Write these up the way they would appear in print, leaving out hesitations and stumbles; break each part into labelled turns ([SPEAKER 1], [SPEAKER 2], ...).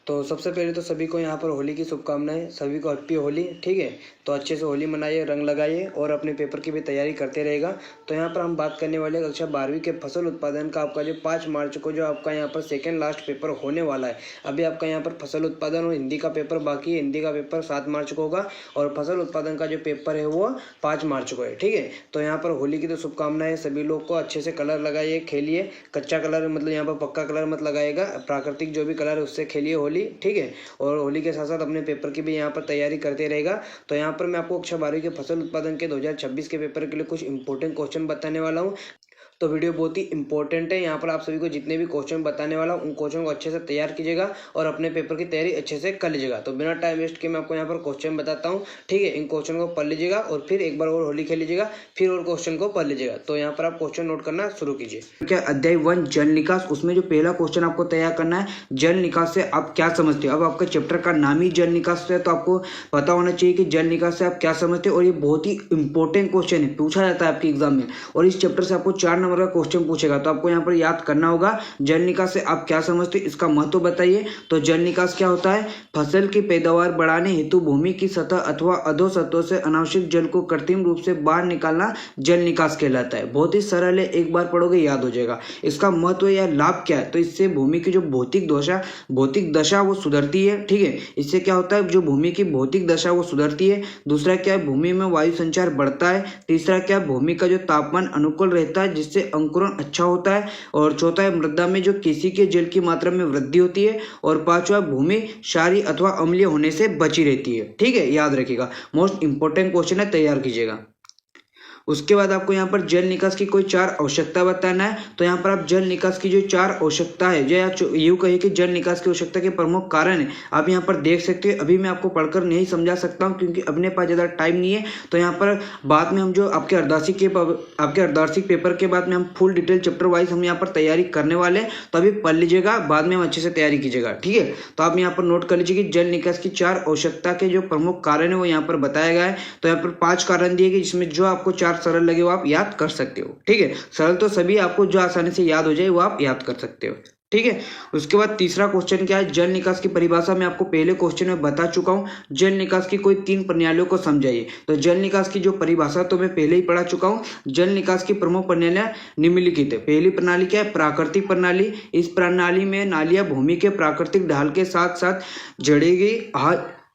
[SPEAKER 1] तो सबसे पहले तो सभी को यहाँ पर होली की शुभकामनाएं, सभी को हैप्पी होली। ठीक है, तो अच्छे से होली मनाइए, रंग लगाइए और अपने पेपर की भी तैयारी करते रहेगा। तो यहाँ पर हम बात करने वाले कक्षा 12वीं के फसल उत्पादन का आपका जो 5 मार्च को जो आपका यहाँ पर सेकेंड लास्ट पेपर होने वाला है। अभी आपका यहाँ पर फसल उत्पादन और हिंदी का पेपर बाकी है। हिंदी का पेपर 7 मार्च को होगा और फसल उत्पादन का जो पेपर है वो 5 मार्च को है। ठीक है, तो यहाँ पर होली की तो शुभकामनाएं सभी लोग को। अच्छे से कलर लगाइए, खेलिए। कच्चा कलर मतलब यहाँ पर पक्का कलर मत लगाएगा, प्राकृतिक जो भी कलर है उससे खेलिए होली। ठीक है, और होली के साथ साथ अपने पेपर की भी यहाँ पर तैयारी करते रहेगा। तो यहाँ पर मैं आपको कक्षा 12वीं के फसल उत्पादन के 2026 के पेपर के लिए कुछ इंपॉर्टेंट क्वेश्चन बताने वाला हूँ। तो वीडियो बहुत ही इंपॉर्टेंट है। यहाँ पर आप सभी को जितने भी क्वेश्चन बताने वाला हूँ उन क्वेश्चन को अच्छे से तैयार कीजिएगा और अपने पेपर की तैयारी अच्छे से कर लीजिएगा। तो बिना टाइम वेस्ट के मैं आपको यहाँ पर क्वेश्चन बताता हूँ। ठीक है, इन क्वेश्चन को पढ़ लीजिएगा और फिर एक बार और होली खेल लीजिएगा, फिर और क्वेश्चन को पढ़ लीजिएगा। तो यहाँ पर आप क्वेश्चन नोट करना शुरू कीजिए। क्या अध्याय 1 जल निकास, उसमें जो पहला क्वेश्चन आपको तैयार करना है, जल निकास से आप क्या समझते हो। अब आपका चैप्टर का नाम ही जल निकास है, तो आपको पता होना चाहिए कि जल निकास से आप क्या समझते हो। और ये बहुत ही इंपॉर्टेंट क्वेश्चन है, पूछा जाता है आपके एग्जाम में। और इस चैप्टर से आपको 4 नंबर का क्वेश्चन पूछेगा। तो आपको यहाँ पर याद करना होगा जल निकास से आप क्या समझते हो, इसका महत्व बताइए। तो जल निकास क्या होता है, फसल की पैदावार बढ़ाने हेतु भूमि की सतह अथवा अधोसतहों से अनावश्यक जल को कृत्रिम रूप से बाहर निकालना जल निकास कहलाता है। बहुत ही सरल है, एक बार पढ़ोगे याद हो जाएगा। इसका महत्व या लाभ क्या है, तो इससे भूमि की जो भौतिक दशा वो सुधरती है। ठीक है, इससे क्या होता है, जो भूमि की भौतिक दशा वो सुधरती है। दूसरा क्या है, भूमि में वायु संचार बढ़ता है। तीसरा क्या है, भूमि का जो तापमान अनुकूल रहता है जिससे अंकुरण अच्छा होता है। और चौथा है, मृदा में जो किसी के जल की मात्रा में वृद्धि होती है। और पांचवा, भूमि क्षारीय अथवा अम्लीय होने से बची रहती है। ठीक है, याद रखिएगा, मोस्ट इंपोर्टेंट क्वेश्चन है, तैयार कीजिएगा। उसके बाद आपको यहाँ पर जल निकास की कोई 4 आवश्यकता बताना है। तो यहाँ पर आप जल निकास की जो 4 आवश्यकता है, जो यूँ कहिए कि जल निकास की आवश्यकता के प्रमुख कारण है, आप यहाँ पर देख सकते हैं। अभी मैं आपको पढ़कर नहीं समझा सकता हूँ क्योंकि अपने पास ज़्यादा टाइम नहीं है। तो यहाँ पर बाद में हम जो आपके अर्धवार्षिक पेपर के बाद में हम फुल डिटेल चैप्टर वाइज हम यहाँ पर तैयारी करने वाले हैं। तो अभी पढ़ लीजिएगा, बाद में हम अच्छे से तैयारी कीजिएगा। ठीक है, तो आप यहाँ पर नोट कर लीजिए कि जल निकास की 4 आवश्यकता के जो प्रमुख कारण है वो यहाँ पर बताया गया है। तो यहाँ पर 5 कारण दिए गए जिसमें जो आपको 4 सरल लगे वो आप याद कर सकते हो। ठीक है, सरल तो सभी, आपको जो आसानी से याद हो जाए वो आप याद कर सकते हो। ठीक है, उसके बाद तीसरा क्वेश्चन क्या है, जल निकास की परिभाषा मैं आपको पहले क्वेश्चन में बता चुका हूं। जल निकास की कोई 3 प्रणालियों को समझाइए। तो जल निकास की जो परिभाषा तो मैं पहले ही पढ़ा चुका हूं। जल निकास की प्रमुख प्रणालियां निम्नलिखित है। पहली प्रणाली क्या है, प्राकृतिक प्रणाली। इस प्रणाली में नालियां भूमि के प्राकृतिक ढाल के साथ साथ जड़ेगी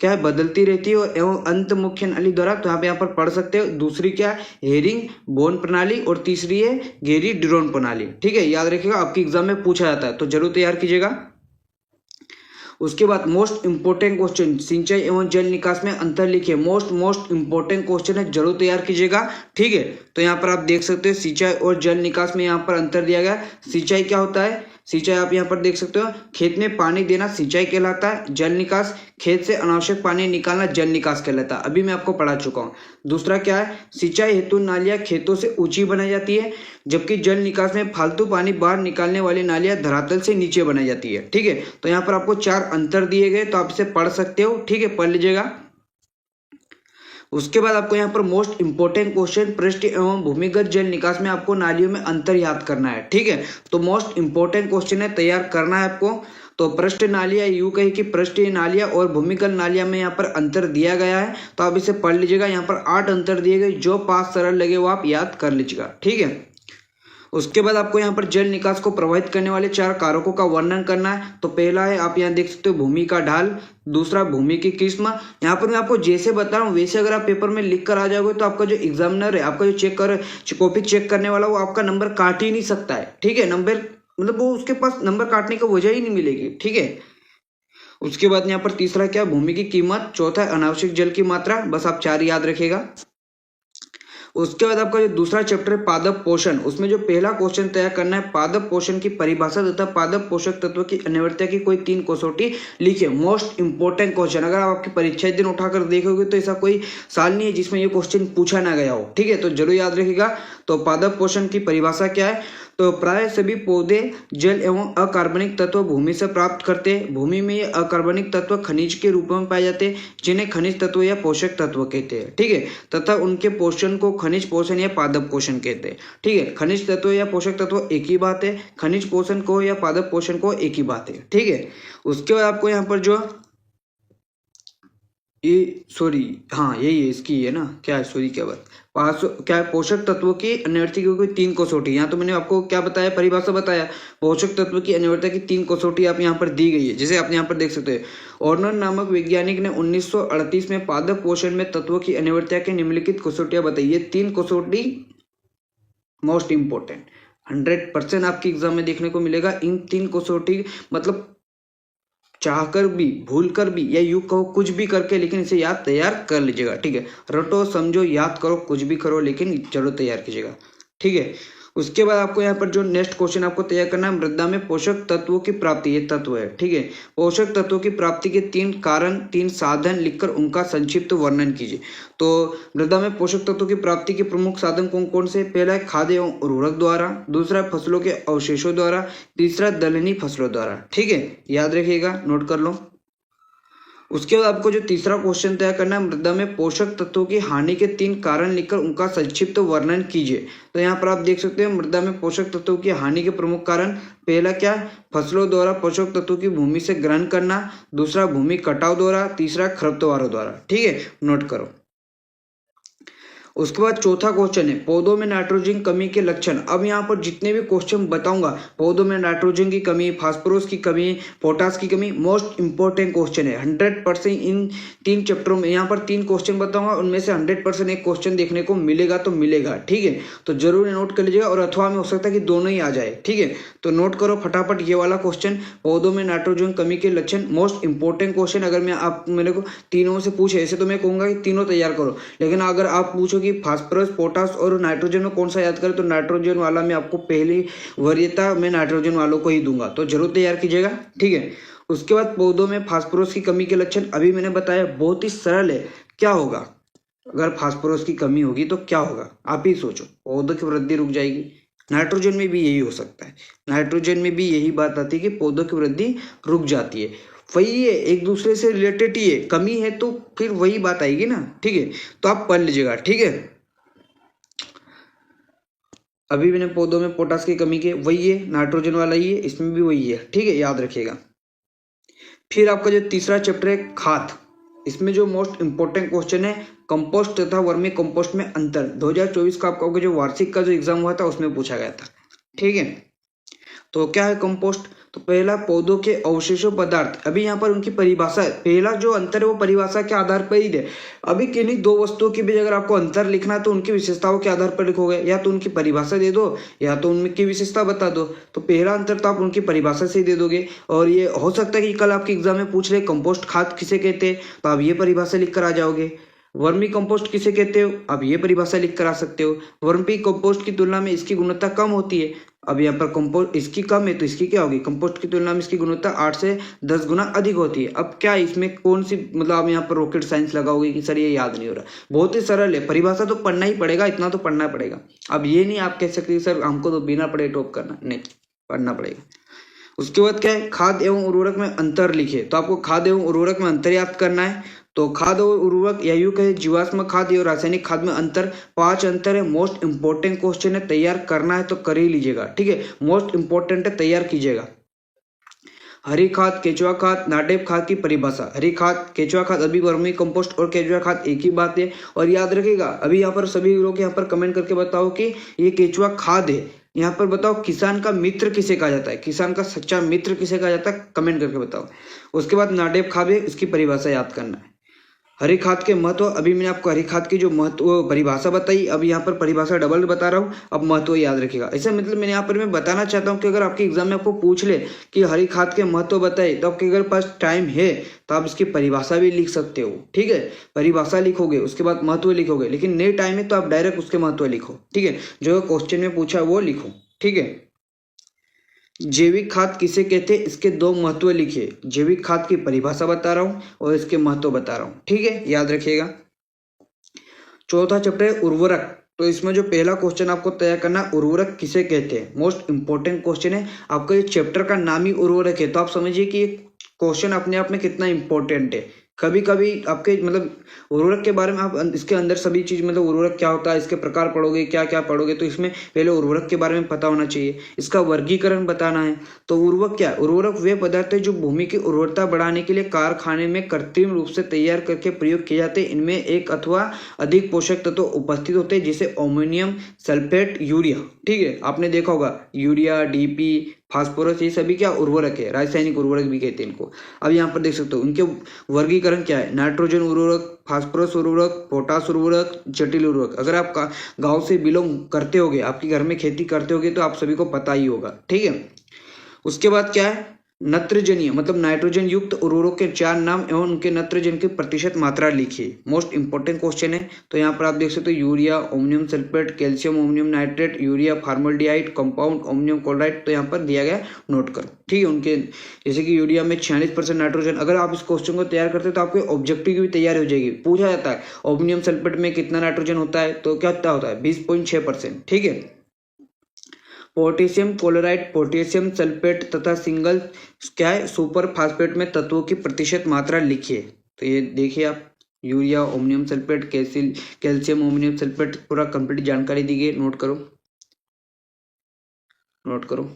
[SPEAKER 1] क्या है, बदलती रहती है एवं अंत मुख्य नाली द्वारा, तो आप यहाँ पर पढ़ सकते हो। दूसरी क्या है, हेरिंग बोन प्रणाली। और तीसरी है गेरी ड्रोन प्रणाली। ठीक है, याद रखिएगा, आपके एग्जाम में पूछा जाता है तो जरूर तैयार कीजिएगा। उसके बाद मोस्ट इंपोर्टेंट क्वेश्चन, सिंचाई एवं जल निकास में अंतर लिखिए। मोस्ट इंपोर्टेंट क्वेश्चन है, जरूर तैयार कीजिएगा। ठीक है, तो यहाँ पर आप देख सकते हो सिंचाई और जल निकास में यहाँ पर अंतर दिया गया। सिंचाई क्या होता है, सिंचाई आप यहाँ पर देख सकते हो, खेत में पानी देना सिंचाई कहलाता है। जल निकास, खेत से अनावश्यक पानी निकालना जल निकास कहलाता है। अभी मैं आपको पढ़ा चुका हूँ। दूसरा क्या है, सिंचाई हेतु नालियां खेतों से ऊंची बनाई जाती है, जबकि जल निकास में फालतू पानी बाहर निकालने वाली नालियां धरातल से नीचे बनाई जाती है। ठीक है, तो यहाँ पर आपको 4 अंतर दिए गए, तो आप इसे पढ़ सकते हो। ठीक है, पढ़ लीजिएगा। उसके बाद आपको यहाँ पर मोस्ट इंपोर्टेंट क्वेश्चन, पृष्ठ एवं भूमिगत जल निकास में आपको नालियों में अंतर याद करना है। ठीक है, तो मोस्ट इंपोर्टेंट क्वेश्चन है, तैयार करना है आपको। तो पृष्ठ नालियां, यूं कहे कि पृष्ठीय नालियां और भूमिगत नालियां में यहाँ पर अंतर दिया गया है, तो आप इसे पढ़ लीजिएगा। यहाँ पर 8 अंतर दिए गए, जो 5 सरल लगे वो आप याद कर लीजिएगा। ठीक है, उसके बाद आपको यहाँ पर जल निकास को प्रभावित करने वाले 4 कारकों का वर्णन करना है। तो पहला है, आप यहाँ देख सकते हो, भूमि का ढाल। दूसरा, भूमि की किस्म। यहाँ पर मैं आपको जैसे बता रहा हूँ वैसे अगर आप पेपर में लिख कर आ जाओगे तो आपका जो एग्जामिनर है, आपका जो कॉपी चेक करने वाला, वो आपका नंबर काट ही नहीं सकता है। ठीक है, नंबर मतलब वो उसके पास नंबर काटने की वजह ही नहीं मिलेगी। ठीक है, उसके बाद यहाँ पर तीसरा क्या, भूमि की कीमत। चौथा, अनावश्यक जल की मात्रा। बस आप 4 याद रखेगा। उसके बाद आपका जो दूसरा चैप्टर है पादप पोषण, उसमें जो पहला क्वेश्चन तैयार करना है, पादप पोषण की परिभाषा तथा पादप पोषक तत्व की अनिवार्यता की कोई 3 कसौटी लिखिए। मोस्ट इंपोर्टेंट क्वेश्चन, अगर आप आपकी परीक्षा दिन उठाकर देखोगे तो ऐसा कोई साल नहीं है जिसमें ये क्वेश्चन पूछा ना गया हो। ठीक है, तो जरूर याद रखिएगा। तो पादप पोषण की परिभाषा क्या है, तो प्राय सभी पौधे जल एवं अकार्बनिक तत्व भूमि से प्राप्त करते हैं। भूमि में ये अकार्बनिक तत्व खनिज के रूप में पाए जाते हैं, जिन्हें खनिज तत्व या पोषक तत्व कहते हैं, ठीक है। तथा उनके पोषण को खनिज पोषण या पादप पोषण कहते हैं, ठीक है। खनिज तत्व या पोषक तत्व एक ही बात है, खनिज पोषण को या पादप पोषण को एक ही बात है, ठीक है। उसके बाद आपको यहाँ पर जो ये सॉरी हाँ यही है, इसकी है ना, क्या है सॉरी क्या बात क्या है, पोषक तत्वों की अनिवार्यता की 3 कसौटी। यहाँ तो मैंने आपको क्या बताया, परिभाषा बताया। पोषक तत्व की अनिवार्यता की 3 कसौटी आप यहाँ पर दी गई है, जैसे आप यहाँ पर देख सकते हैं। ऑर्नर नामक वैज्ञानिक ने 1938 में पादप पोषण में तत्वों की अनिवार्यता की निम्नलिखित कसौटियां बताई। ये 3 कसौटी मोस्ट इंपोर्टेंट 100% आपके एग्जाम में देखने को मिलेगा। इन 3 कसौटी मतलब चाहकर भी, भूल कर भी, या यूं कहो कुछ भी करके, लेकिन इसे याद तैयार कर लीजिएगा, ठीक है। रटो समझो याद करो कुछ भी करो, लेकिन जरूर तैयार कीजिएगा, ठीक है। उसके बाद आपको यहाँ पर जो नेक्स्ट क्वेश्चन आपको तैयार करना है, मृदा में पोषक तत्वों की प्राप्ति, ये तत्व है, ठीक है। पोषक तत्वों की प्राप्ति के 3 कारण, 3 साधन लिखकर उनका संक्षिप्त वर्णन कीजिए। तो मृदा में पोषक तत्वों की प्राप्ति के प्रमुख साधन कौन कौन से? पहला है खाद्य एवं उर्वरक द्वारा, दूसरा फसलों के अवशेषों द्वारा, तीसरा दलहनी फसलों द्वारा, ठीक है। याद रखिएगा, नोट कर लो। उसके बाद आपको जो तीसरा क्वेश्चन तैयार करना है, मृदा में पोषक तत्वों की हानि के 3 कारण लिखकर उनका संक्षिप्त वर्णन कीजिए। तो यहाँ पर आप देख सकते हैं मृदा में पोषक तत्वों की हानि के प्रमुख कारण, पहला क्या, फसलों द्वारा पोषक तत्वों की भूमि से ग्रहण करना, दूसरा भूमि कटाव द्वारा, तीसरा खरपतवारों द्वारा, ठीक है, नोट करो। उसके बाद चौथा क्वेश्चन है पौधों में नाइट्रोजन कमी के लक्षण। अब यहाँ पर जितने भी क्वेश्चन बताऊंगा, पौधों में नाइट्रोजन की कमी, फास्फोरस की कमी, पोटास की कमी, मोस्ट इंपॉर्टेंट क्वेश्चन है। 100% इन 3 चैप्टरों में यहाँ पर 3 क्वेश्चन बताऊंगा, उनमें से 100% एक क्वेश्चन देखने को मिलेगा तो मिलेगा, ठीक है। तो जरूर नोट कर लीजिएगा, और अथवा में हो सकता है कि दोनों ही आ जाए, ठीक है। तो नोट करो फटाफट ये वाला क्वेश्चन, पौधों में नाइट्रोजन कमी के लक्षण, मोस्ट इंपॉर्टेंट क्वेश्चन। अगर मैं आप मेरे को तीनों से पूछे, ऐसे तो मैं कहूंगा कि तीनों तैयार करो, लेकिन अगर आप पूछो कि फास्फोरस, पोटास और नाइट्रोजन में कौन सा याद करें, तो नाइट्रोजन वाला मैं आपको पहली वरीयता में नाइट्रोजन वालों को ही दूंगा, तो जरूर तैयार कीजिएगा, ठीक है। उसके बाद पौधों में फास्फोरस की कमी के लक्षण, अभी मैंने बताया, बहुत ही सरल है। क्या होगा अगर फास्फोरस की कमी होगी तो क्या होगा, आप ही सोचो। पौधों की वृद्धि रुक जाएगी। नाइट्रोजन में भी यही हो सकता है, नाइट्रोजन में भी यही बात आती है कि पौधों की वृद्धि रुक जाती है। वही है, एक दूसरे से रिलेटेड ही है। कमी है तो फिर वही बात आएगी ना, ठीक है। तो आप पढ़ लीजिएगा, ठीक है। अभी मैंने पौधों में पोटास की कमी के, वही है, नाइट्रोजन वाला ही है, इसमें भी वही है, ठीक है, याद रखिएगा। फिर आपका जो तीसरा चैप्टर है खाद, इसमें जो मोस्ट इंपोर्टेंट क्वेश्चन है कंपोस्ट तथा वर्मी कंपोस्ट में अंतर। 2024 का आपका जो वार्षिक का जो एग्जाम हुआ था उसमें पूछा गया था, ठीक है। तो क्या है कंपोस्ट, तो पहला पौधों के अवशेषों पदार्थ। अभी यहाँ पर उनकी परिभाषा, पहला जो अंतर है वो परिभाषा के आधार पर ही है। अभी किन्हीं 2 वस्तुओं के बीच अगर आपको अंतर लिखना है तो उनकी विशेषताओं के आधार पर लिखोगे, या तो उनकी परिभाषा दे दो या तो उनकी विशेषता बता दो। तो पहला अंतर तो आप उनकी परिभाषा से ही दे दोगे। और ये हो सकता है कि कल आपके एग्जाम में पूछ ले कंपोस्ट खाद किसे कहते हैं, तो आप ये परिभाषा लिख कर आ जाओगे। वर्मी कंपोस्ट किसे कहते हो, आप ये परिभाषा लिख कर आ सकते हो। वर्मी कंपोस्ट की तुलना में इसकी गुणवत्ता कम होती है। अब यहाँ पर कंपोस्ट इसकी कम है तो इसकी क्या होगी, कंपोस्ट की तुलना में इसकी गुणवत्ता 8 से 10 गुना अधिक होती है। अब क्या इसमें कौन सी, मतलब आप यहाँ पर रॉकेट साइंस लगाओगे कि सर ये याद नहीं हो रहा, बहुत ही सरल है। परिभाषा तो पढ़ना ही पड़ेगा, इतना तो पढ़ना पड़ेगा। अब ये नहीं आप कह सकते सर हमको तो बिना पढ़े टॉप करना, नहीं, पढ़ना पड़ेगा। उसके बाद क्या है, खाद एवं उर्वरक में अंतर लिखे। तो आपको खाद एवं उर्वरक में अंतर याद करना है। तो खाद और उर्वरक या यूं कहे जीवाश्म खाद और रासायनिक खाद में अंतर, 5 अंतर है। मोस्ट इंपोर्टेंट क्वेश्चन है, तैयार करना है तो कर ही लीजिएगा, ठीक है। मोस्ट इंपोर्टेंट है, तैयार कीजिएगा। हरी खाद, केचुआ खाद, नाडेप खाद की परिभाषा। हरी खाद, केचुआ खाद, अभी वर्मी कंपोस्ट और केचुआ खाद एक ही बात है। और याद रखिएगा, अभी यहाँ पर सभी लोग यहाँ पर कमेंट करके बताओ कि ये केचुआ खाद है। यहाँ पर बताओ किसान का मित्र किसे कहा जाता है, किसान का सच्चा मित्र किसे कहा जाता है, कमेंट करके बताओ। उसके बाद नाडेप खाद है, इसकी परिभाषा याद करना है। हरी खाद के महत्व, अभी मैंने आपको हरी खाद की जो महत्व परिभाषा बताई, अब यहाँ पर परिभाषा डबल बता रहा हूँ, अब महत्व याद रखिएगा। ऐसा मतलब मैंने यहाँ पर मैं बताना चाहता हूँ कि अगर आपके एग्जाम में आपको पूछ ले कि हरी खाद के महत्व बताए, तो आपके अगर पास टाइम है तो आप इसकी परिभाषा भी लिख सकते हो, ठीक है। परिभाषा लिखोगे, उसके बाद महत्व लिखोगे, लेकिन नहीं टाइम है तो आप डायरेक्ट उसके महत्व लिखो, ठीक है। जो क्वेश्चन में पूछा वो लिखो, ठीक है। जैविक खाद किसे कहते हैं, इसके 2 महत्व लिखिए। जैविक खाद की परिभाषा बता रहा हूं और इसके महत्व बता रहा हूं, ठीक है, याद रखिएगा। चौथा चैप्टर है उर्वरक। तो इसमें जो पहला क्वेश्चन आपको तैयार करना है, उर्वरक किसे कहते हैं, मोस्ट इंपॉर्टेंट क्वेश्चन है। आपका ये चैप्टर का नाम ही उर्वरक है, तो आप समझिए कि ये क्वेश्चन अपने आप में कितना इंपॉर्टेंट है। कभी कभी आपके मतलब उर्वरक के बारे में आप इसके अंदर सभी चीज मतलब उर्वरक क्या होता है, इसके प्रकार पढ़ोगे, क्या क्या पढ़ोगे, तो इसमें पहले उर्वरक के बारे में पता होना चाहिए, इसका वर्गीकरण बताना है। तो उर्वरक क्या है, उर्वरक वे पदार्थ है जो भूमि की उर्वरता बढ़ाने के लिए कारखाने में कृत्रिम रूप से तैयार करके प्रयोग किए जाते हैं। इनमें एक अथवा अधिक पोषक तत्व उपस्थित होते हैं, जैसे अमोनियम सल्फेट, यूरिया। ठीक है, आपने देखा होगा यूरिया, डीपी, फास्फोरस, ये सभी क्या उर्वरक है, रासायनिक उर्वरक भी कहते हैं इनको। अब यहाँ पर देख सकते हो उनके वर्गीकरण क्या है, नाइट्रोजन उर्वरक, फास्फोरस उर्वरक, पोटास उर्वरक, जटिल उर्वरक। अगर आप गांव से बिलोंग करते होगे, आपके घर में खेती करते होगे, तो आप सभी को पता ही होगा। ठीक है, उसके बाद क्या है, नत्रजनीय मतलब नाइट्रोजन युक्त उर्वरकों के 4 नाम एवं उनके नत्रजन की प्रतिशत मात्रा लिखिए। मोस्ट इंपॉर्टेंट क्वेश्चन है। तो यहाँ पर आप देख सकते हो urea, ammonium sulphate, calcium ammonium nitrate, urea formaldehyde, compound ammonium chloride, तो यहाँ पर दिया गया, नोट करो। ठीक है, उनके जैसे कि यूरिया में 46% नाइट्रोजन। अगर आप इस क्वेश्चन को तैयार करते हो तो आपके ऑब्जेक्टिव की भी तैयारी हो जाएगी। पूछा जाता है अमोनियम सल्फेट में कितना नाइट्रोजन होता है, तो क्या होता है 20.6%। ठीक है, पोटेशियम क्लोराइड, पोटेशियम सल्फेट तथा सिंगल क्या है सुपर फास्फेट में तत्वों की प्रतिशत मात्रा लिखिए। तो ये देखिए आप, urea, ammonium sulphate, calcium ammonium sulphate, पूरा कंप्लीट जानकारी दी गई, नोट करो, नोट करो।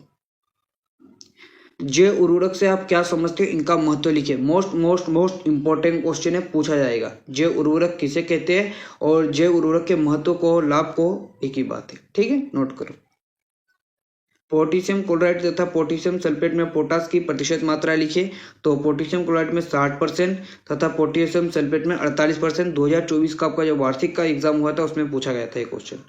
[SPEAKER 1] जैव उर्वरक से आप क्या समझते हो, इनका महत्व लिखिए। Most most most important question है, पूछा जाएगा। जैव उर्वरक किसे कहते हैं और जैव उर्वरक के महत्व को, लाभ को, एक ही बात है। ठीक है, नोट करो। पोटेशियम क्लोराइड तथा पोटेशियम सल्फेट में पोटास की प्रतिशत मात्रा लिखिए। तो पोटेशियम क्लोराइड में 60% तथा पोटेशियम सल्फेट में 48%। 2024 का आपका जो वार्षिक का एग्जाम हुआ था उसमें पूछा गया था ये क्वेश्चन।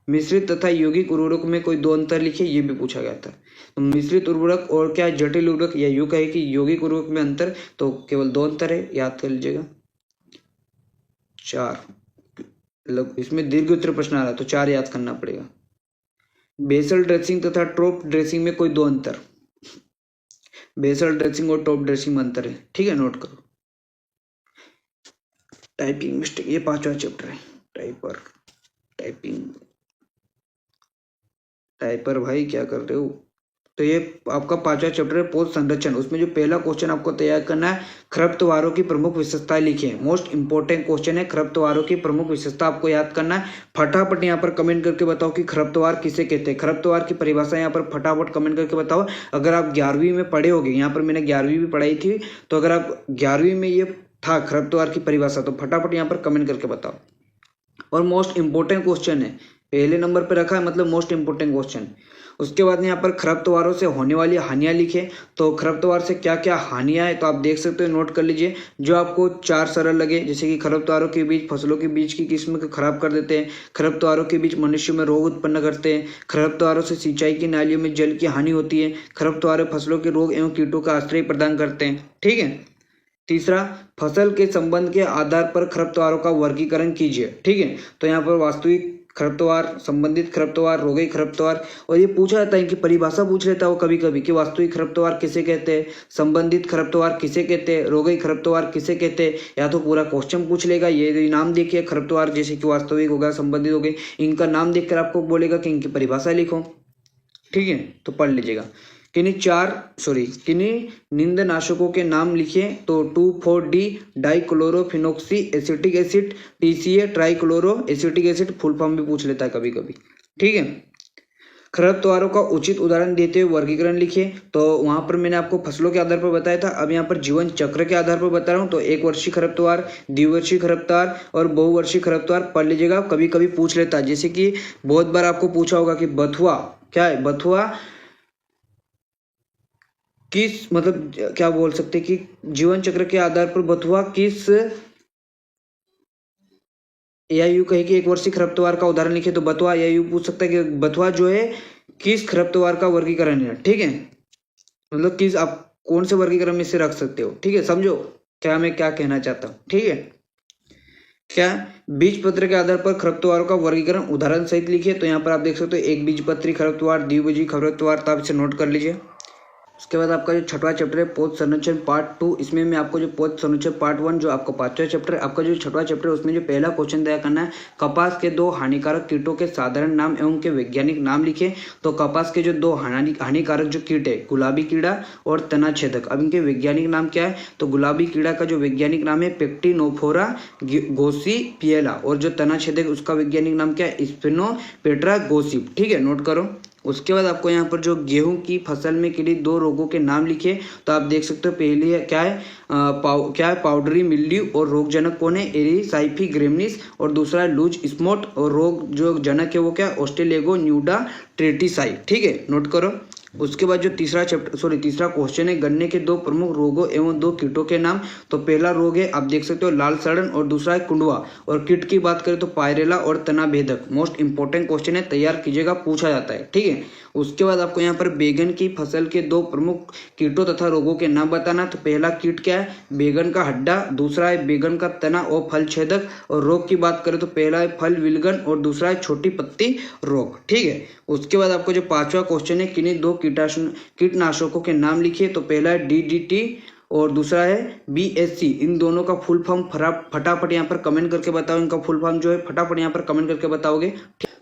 [SPEAKER 1] मिश्रित तथा यौगिक उर्वरक में कोई 2 अंतर लिखिए, ये भी पूछा गया था। तो मिश्रित उर्वरक और क्या जटिल उर्वरक, या यूं कहे कि यौगिक उर्वरक में अंतर, तो केवल 2 अंतर है, याद कर लीजिएगा। 4, इसमें दीर्घ उत्तर प्रश्न आ रहा है तो 4 याद करना पड़ेगा। बेसल ड्रेसिंग तथा टॉप ड्रेसिंग में कोई 2 अंतर, बेसल ड्रेसिंग और टॉप ड्रेसिंग में अंतर है। ठीक है, नोट करो। टाइपिंग मिस्टेक, ये 5वां चैप्टर है। टाइपर भाई क्या कर रहे हो। तो ये आपका 5वां चैप्टर है, पोष संरक्षण। उसमें जो पहला क्वेश्चन आपको तैयार करना है, खरपतवारों की प्रमुख विशेषताएं लिखिए। मोस्ट इंपॉर्टेंट क्वेश्चन है, खरपतवारों की प्रमुख विशेषता आपको याद करना है। फटाफट यहाँ पर कमेंट करके बताओ कि खरपतवार किसे कहते हैं। खरपतवार की परिभाषा यहाँ पर फटाफट कमेंट करके बताओ। अगर आप 11वीं में पढ़े होगे, यहाँ पर मैंने 11वीं भी पढ़ाई थी, तो अगर आप 11वीं में ये था खरपतवार की परिभाषा, तो फटाफट यहाँ पर कमेंट करके बताओ। और मोस्ट इंपॉर्टेंट क्वेश्चन है, पहले नंबर पर रखा है, मतलब मोस्ट इंपॉर्टेंट क्वेश्चन। उसके बाद यहाँ पर खरपतवारों से होने वाली हानियां लिखे। तो खरपतवार से क्या क्या हानियां है, तो आप देख सकते हो, नोट कर लीजिए। जो आपको 4 सरल लगे, जैसे कि खरपतवारों के बीच फसलों के बीच की किस्म को खराब कर देते हैं, खरपतवारों के बीच मनुष्य में रोग उत्पन्न करते हैं, खरपतवारों से सिंचाई की नालियों में जल की हानि होती है, खरपतवार फसलों के रोग एवं कीटों का आश्रय प्रदान करते हैं। ठीक है, तीसरा, फसल के संबंध के आधार पर खरपतवारों का वर्गीकरण कीजिए। ठीक है, तो यहाँ पर वास्तविक खरपतवार, संबंधित खरपतवार, रोगी खरपतवार, और ये पूछा जाता है कि परिभाषा पूछ लेता है वो कभी कभी कि वास्तविक खरपतवार किसे कहते हैं, संबंधित खरपतवार किसे कहते हैं, रोगी खरपतवार किसे कहते हैं, या तो पूरा क्वेश्चन पूछ लेगा। ये नाम देखिए खरपतवार, जैसे कि वास्तविक होगा, संबंधित हो गए, इनका नाम देखकर आपको बोलेगा कि इनकी परिभाषा लिखो। ठीक है, तो पढ़ लीजिएगा। किन्हीं निंदनाशकों के नाम लिखिए। तो 2,4-D dichlorophenoxy acetic acid, TCA trichloro acetic acid, full form भी पूछ लेता है कभी कभी। ठीक है, खरपतवारों का उचित उदाहरण देते हुए वर्गीकरण लिखिए। तो वहां पर मैंने आपको फसलों के आधार पर बताया था, अब यहाँ पर जीवन चक्र के आधार पर बता रहा हूँ। तो 1 वर्षीय खरपतवार, द्विवर्षीय खरपतवार और बहुवर्षीय खरपतवार पढ़ लीजिएगा, कभी कभी पूछ लेता है। जैसे कि बहुत बार आपको पूछा होगा कि बथुआ क्या है, बथुआ किस मतलब क्या बोल सकते कि जीवन चक्र के आधार पर बथुआ किस, या यूं कहे कि 1 वर्षीय खरपतवार का उदाहरण लिखे। तो बथुआ, या यूं पूछ सकता है कि बथुआ जो है किस खरपतवार का वर्गीकरण है। ठीक है, मतलब किस, आप कौन से वर्गीकरण में से रख सकते हो। ठीक है, समझो क्या मैं क्या कहना चाहता हूँ। ठीक है, क्या बीज पत्र के आधार पर खरपतवारों का वर्गीकरण उदाहरण सहित लिखिए। तो यहाँ पर आप देख सकते हो 1 बीजपत्री खरपतवार, द्विबीजीय खरपतवार, तो आप इसे नोट कर लीजिए। उसके बाद आपका जो छठवां चैप्टर है पौध संरक्षण पार्ट 2, इसमें मैं आपको जो पौध संरक्षण पार्ट 1 जो आपका 5वां चैप्टर है, आपका जो छठवां चैप्टर है उसमें जो पहला क्वेश्चन तैयार करना है, कपास के 2 हानिकारक कीटों के साधारण नाम एवं के वैज्ञानिक नाम लिखे। तो कपास के जो 2 हानिकारक जो कीट है, गुलाबी कीड़ा और तना छेदक, अब इनके वैज्ञानिक नाम क्या है? तो गुलाबी कीड़ा का जो वैज्ञानिक नाम है पेक्टिनोफोरा गोसिपिएला, और जो तना छेदक उसका वैज्ञानिक नाम क्या है? स्पिनोपेट्रा गोसिप। ठीक है, नोट करो। उसके बाद आपको यहाँ पर जो गेहूं की फसल में किड़ी 2 रोगों के नाम लिखे। तो आप देख सकते हो पहली है क्या है? क्या है? पाउडरी मिल्ड्यू, और रोग जनक कौन है? एरिसाइफी ग्रेमनिस, और दूसरा है लूज स्मॉट, और रोग जो जनक है वो क्या? ऑस्ट्रेलेगो न्यूडा ट्रेटिसाई। ठीक है, नोट करो। उसके बाद जो तीसरा क्वेश्चन है, गन्ने के 2 प्रमुख रोगों एवं 2 कीटों के नाम। तो पहला रोग है आप देख सकते हो लाल सड़न, और दूसरा है कुंडवा, और कीट की बात करें तो पायरेला और तना भेदक। मोस्ट इंपॉर्टेंट क्वेश्चन है, तैयार कीजिएगा, पूछा जाता है। ठीक है, उसके बाद आपको यहाँ पर बैगन की फसल के 2 प्रमुख कीटों तथा रोगों के नाम बताना। तो पहला कीट क्या है? बैगन का हड्डा, दूसरा है बैगन का तना और फल छेदक, और रोग की बात करें तो पहला है फल विलगन और दूसरा है छोटी पत्ती रोग। ठीक है, उसके बाद आपको जो 5वां क्वेश्चन है, किन्हीं 2 कीटनाशकों के नाम लिखिए। तो पहला है DDT और दूसरा है BSC। इन दोनों का फुल फॉर्म फटाफट यहाँ पर कमेंट करके बताओ। इनका फुल फॉर्म जो है फटाफट यहाँ पर कमेंट करके बताओगे।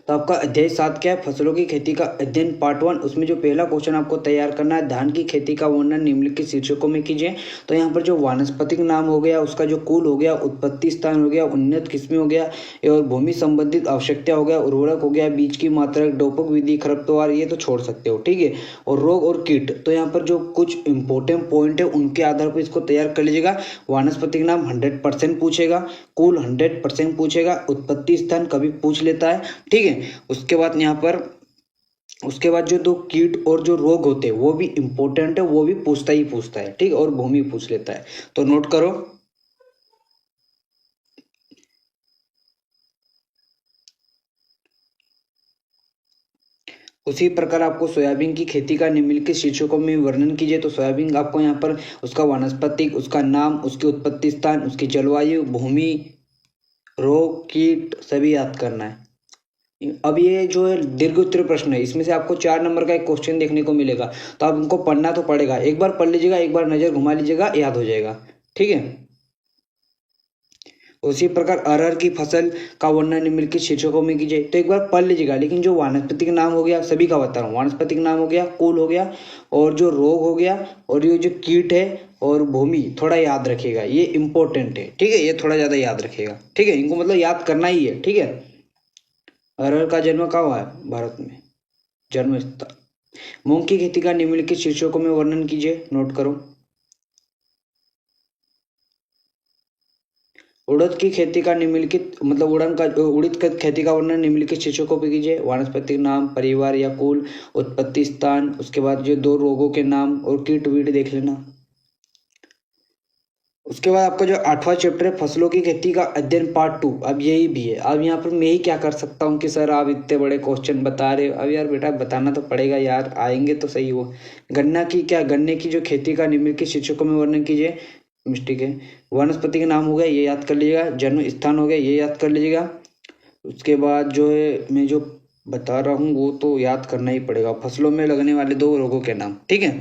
[SPEAKER 1] तो आपका अध्याय 7 क्या है? फसलों की खेती का अध्ययन पार्ट 1। उसमें जो पहला क्वेश्चन आपको तैयार करना है, धान की खेती का वर्णन निम्नलिखित शीर्षकों में कीजिए। तो यहाँ पर जो वानस्पतिक नाम हो गया, उसका जो कुल हो गया, उत्पत्ति स्थान हो गया, उन्नत किस्में हो गया, और भूमि संबंधित आवश्यकता हो गया, उर्वरक हो गया, बीज की मात्रा, डोपक विधि, खरपतवार, ये तो छोड़ सकते हो। ठीक है, और रोग और कीट, तो यहाँ पर जो कुछ इंपॉर्टेंट पॉइंट है उनके आधार पर इसको तैयार कर लीजिएगा। वानस्पतिक नाम 100% पूछेगा, कुल 100% पूछेगा, उत्पत्ति स्थान कभी पूछ लेता है। ठीक है, उसके बाद यहाँ पर उसके बाद जो 2 कीट और जो रोग होते हैं वो भी इंपॉर्टेंट है, वो भी पूछता है। ठीक, और भूमि पूछ लेता है, तो नोट करो। उसी प्रकार आपको सोयाबीन की खेती का निम्नलिखित शीर्षकों में वर्णन कीजिए। तो सोयाबीन आपको यहाँ पर उसका वानस्पतिक, उसका नाम, उसकी उत्पत्ति स्थान, उसकी जलवायु, भूमि, रोग, कीट सभी याद करना है। अब ये जो है दीर्घ उत्तर प्रश्न है, इसमें से आपको 4 नंबर का एक क्वेश्चन देखने को मिलेगा। तो आप इनको पढ़ना तो पड़ेगा, एक बार पढ़ लीजिएगा, एक बार नजर घुमा लीजिएगा, याद हो जाएगा। ठीक है, उसी प्रकार अरहर की फसल का वर्णन निम्नलिखित शीर्षकों में कीजिए। तो एक बार पढ़ लीजिएगा, लेकिन जो वानस्पतिक नाम हो गया सभी का बता रहा हूँ। वानस्पतिक नाम हो गया, कुल हो गया, और जो रोग हो गया, और ये जो कीट है और भूमि थोड़ा याद रखिएगा, ये इंपॉर्टेंट है। ठीक है, ये थोड़ा ज्यादा याद रखिएगा। ठीक है, इनको मतलब याद करना ही है। ठीक है, अरहर का जन्म कहाँ हुआ है? भारत में जन्म स्थान। मूंग की खेती का निम्नलिखित शीर्षकों में वर्णन कीजिए, नोट करो। उड़द की खेती का निम्नलिखित मतलब उड़द का खेती का वर्णन निम्नलिखित शीर्षकों पर कीजिए। वानस्पतिक नाम, परिवार या कुल, उत्पत्ति स्थान, उसके बाद जो 2 रोगों के नाम, और कीट वीट देख लेना। उसके बाद आपका जो 8वां चैप्टर है फसलों की खेती का अध्ययन पार्ट 2, अब यही भी है। अब यहाँ पर मैं ही क्या कर सकता हूँ कि सर आप इतने बड़े क्वेश्चन बता रहे हो। अब यार बेटा बताना तो पड़ेगा यार, आएंगे तो सही वो। गन्ने की जो खेती का निम्नलिखित शीर्षकों में वर्णन कीजिए। मिस्टेक है, वनस्पति के नाम हो गया, ये याद कर लीजिएगा। जन्म स्थान हो गया, ये याद कर लीजिएगा। उसके बाद जो है मैं जो बता रहा हूँ वो तो याद करना ही पड़ेगा। फसलों में लगने वाले 2 रोगों के नाम। ठीक है,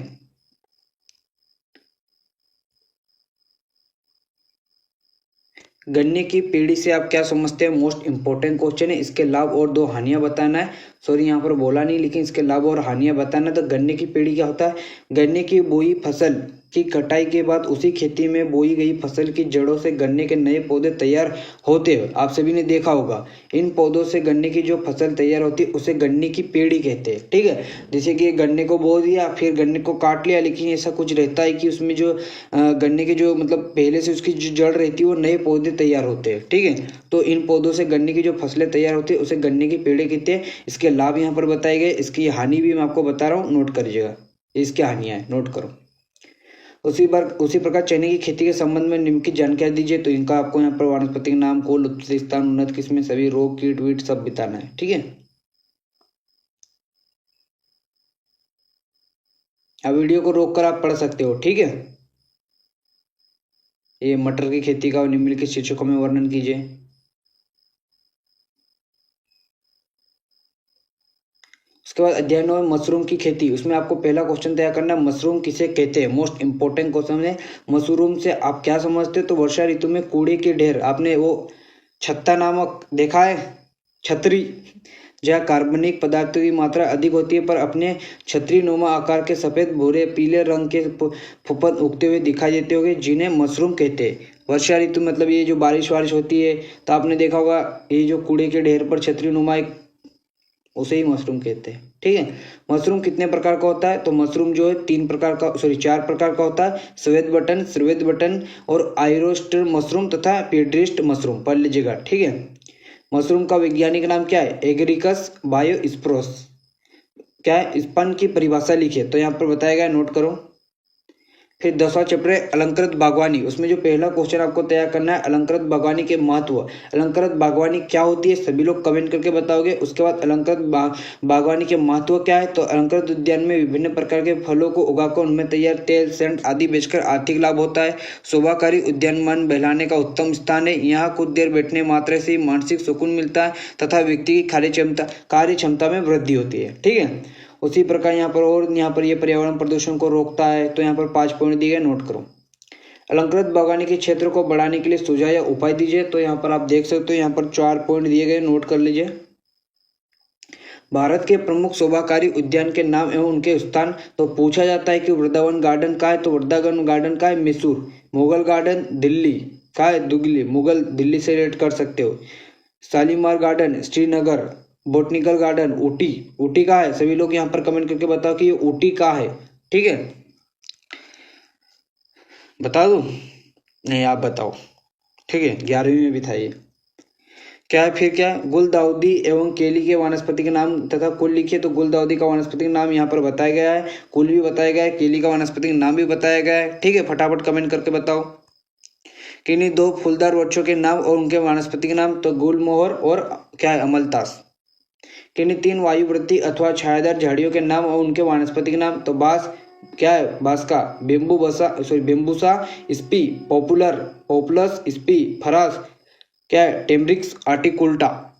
[SPEAKER 1] गन्ने की पेड़ी से आप क्या समझते हैं? मोस्ट इंपॉर्टेंट क्वेश्चन है। इसके लाभ और 2 हानियां बताना है। सॉरी यहाँ पर बोला नहीं, लेकिन इसके लाभ और हानियां बताना है। तो गन्ने की पेड़ी क्या होता है? गन्ने की बोई फसल की कटाई के बाद उसी खेती में बोई गई फसल की जड़ों से गन्ने के नए पौधे तैयार होते हैं। आप सभी ने देखा होगा, इन पौधों से गन्ने की जो फसल तैयार होती है उसे गन्ने की पेड़ी कहते हैं। ठीक है, जैसे कि गन्ने को बो दिया, फिर गन्ने को काट लिया, लेकिन ऐसा कुछ रहता है कि उसमें जो गन्ने के जो मतलब पहले से उसकी जो जड़ रहती है वो नए पौधे तैयार होते हैं। ठीक है, तो इन पौधों से गन्ने की जो फसलें तैयार होती है उसे गन्ने की पेड़ी कहते हैं। इसके लाभ यहाँ पर बताए गए, इसकी हानि भी मैं आपको बता रहा हूँ, नोट करिएगा। इसकी हानियां है, नोट करो। उसी प्रकार चने की खेती के संबंध में निम्नलिखित जानकारी दीजिए। तो इनका आपको यहाँ पर वानस्पतिक नाम, कुल, उत्पत्ति स्थान, उन्नत किस्में, सभी रोग, कीट वीट सब बताना है। ठीक है, अब वीडियो को रोक कर आप पढ़ सकते हो। ठीक है, ये मटर की खेती का निम्नलिखित शीर्षकों में वर्णन कीजिए।
[SPEAKER 2] उसके बाद अध्याय 9 मशरूम की खेती। उसमें आपको पहला क्वेश्चन तैयार करना है, मशरूम किसे कहते हैं। मोस्ट इंपॉर्टेंट क्वेश्चन है। मशरूम से आप क्या समझते हो? तो वर्षा ऋतु में कूड़े के ढेर, आपने वो छत्ता नामक देखा है, छतरी, जहाँ कार्बनिक पदार्थों की मात्रा अधिक होती है पर अपने छतरी नुमा आकार के सफ़ेद भूरे पीले रंग के फुफद उगते हुए दिखाई देते होंगे, जिन्हें मशरूम कहते हैं। वर्षा ऋतु मतलब ये जो बारिश होती है, तो आपने देखा होगा ये जो कूड़े के ढेर पर छतरी नुमा एक, उसे ही मशरूम कहते हैं। ठीक है। मशरूम कितने प्रकार का होता है? तो मशरूम जो है 4 प्रकार का होता है। श्वेत बटन और आयरोस्टर मशरूम तथा पीड्रिस्ट मशरूम। पढ़ लीजिएगा। ठीक है। मशरूम का वैज्ञानिक नाम क्या है? एगरिकस बायोस्पोरस। क्या है? स्पन की परिभाषा लिखिए, तो यहाँ पर बताया गया, नोट करो। फिर 10वां चैप्टर है अलंकृत बागवानी। उसमें जो पहला क्वेश्चन आपको तैयार करना है, अलंकृत बागवानी के महत्व। अलंकृत बागवानी क्या होती है? सभी लोग कमेंट करके बताओगे। उसके बाद अलंकृत बागवानी के महत्व क्या है? तो अलंकृत उद्यान में विभिन्न प्रकार के फलों को उगाकर उनमें तैयार तेल, सेंट आदि बेचकर आर्थिक लाभ होता है। शोभाकारी उद्यान मन बहलाने का उत्तम स्थान है। यहाँ कुछ देर बैठने मात्र से ही मानसिक सुकून मिलता है तथा व्यक्ति की कार्य क्षमता में वृद्धि होती है। ठीक है। उसी प्रकार यहाँ पर ये पर्यावरण प्रदूषण को रोकता है। तो यहाँ पर 5 पॉइंट दिए गए, नोट करो। अलंकृत बागवानी के क्षेत्र को बढ़ाने के लिए सुझाव या उपाय दीजिए। तो यहाँ पर आप देख सकते हो, यहाँ पर 4 पॉइंट दिए गए, नोट कर लीजिए। भारत के प्रमुख शोभाकारी उद्यान के नाम एवं उनके स्थान। तो पूछा जाता है कि वृंदावन गार्डन का है, तो वृंदावन गार्डन का है मैसूर। मुगल गार्डन दिल्ली का है, दुगली, मुगल दिल्ली से रेट कर सकते हो। Shalimar garden Srinagar. Botanical garden Ooty, Ooty का है। सभी लोग यहाँ पर कमेंट करके बताओ कि ये ऊटी का है। ठीक है, बता दो? नहीं, आप बताओ। ठीक है, 11वीं में भी था ये। क्या है फिर? क्या है? गुलदाउदी एवं केली के वनस्पति के नाम तथा कुल लिखिए। तो गुलदाउदी का वनस्पति नाम यहाँ पर बताया गया है, कुल भी बताया गया है, केली का वनस्पति नाम भी बताया गया है। ठीक है, फटाफट कमेंट करके बताओ। किन्हीं 2 फूलदार वृक्षों के नाम और उनके वनस्पति के नाम। तो गुलमोहर और क्या है? अमलतास। किन्हीं 3 वायुवृत्ति अथवा छायादार झाड़ियों के नाम और उनके वनस्पति के नाम। तो बांस, क्या है? बांस का बेम्बूसा स्पी पॉपुलस स्पी फरास, क्या है? टेम्ब्रिक्स आर्टिकुल्टा।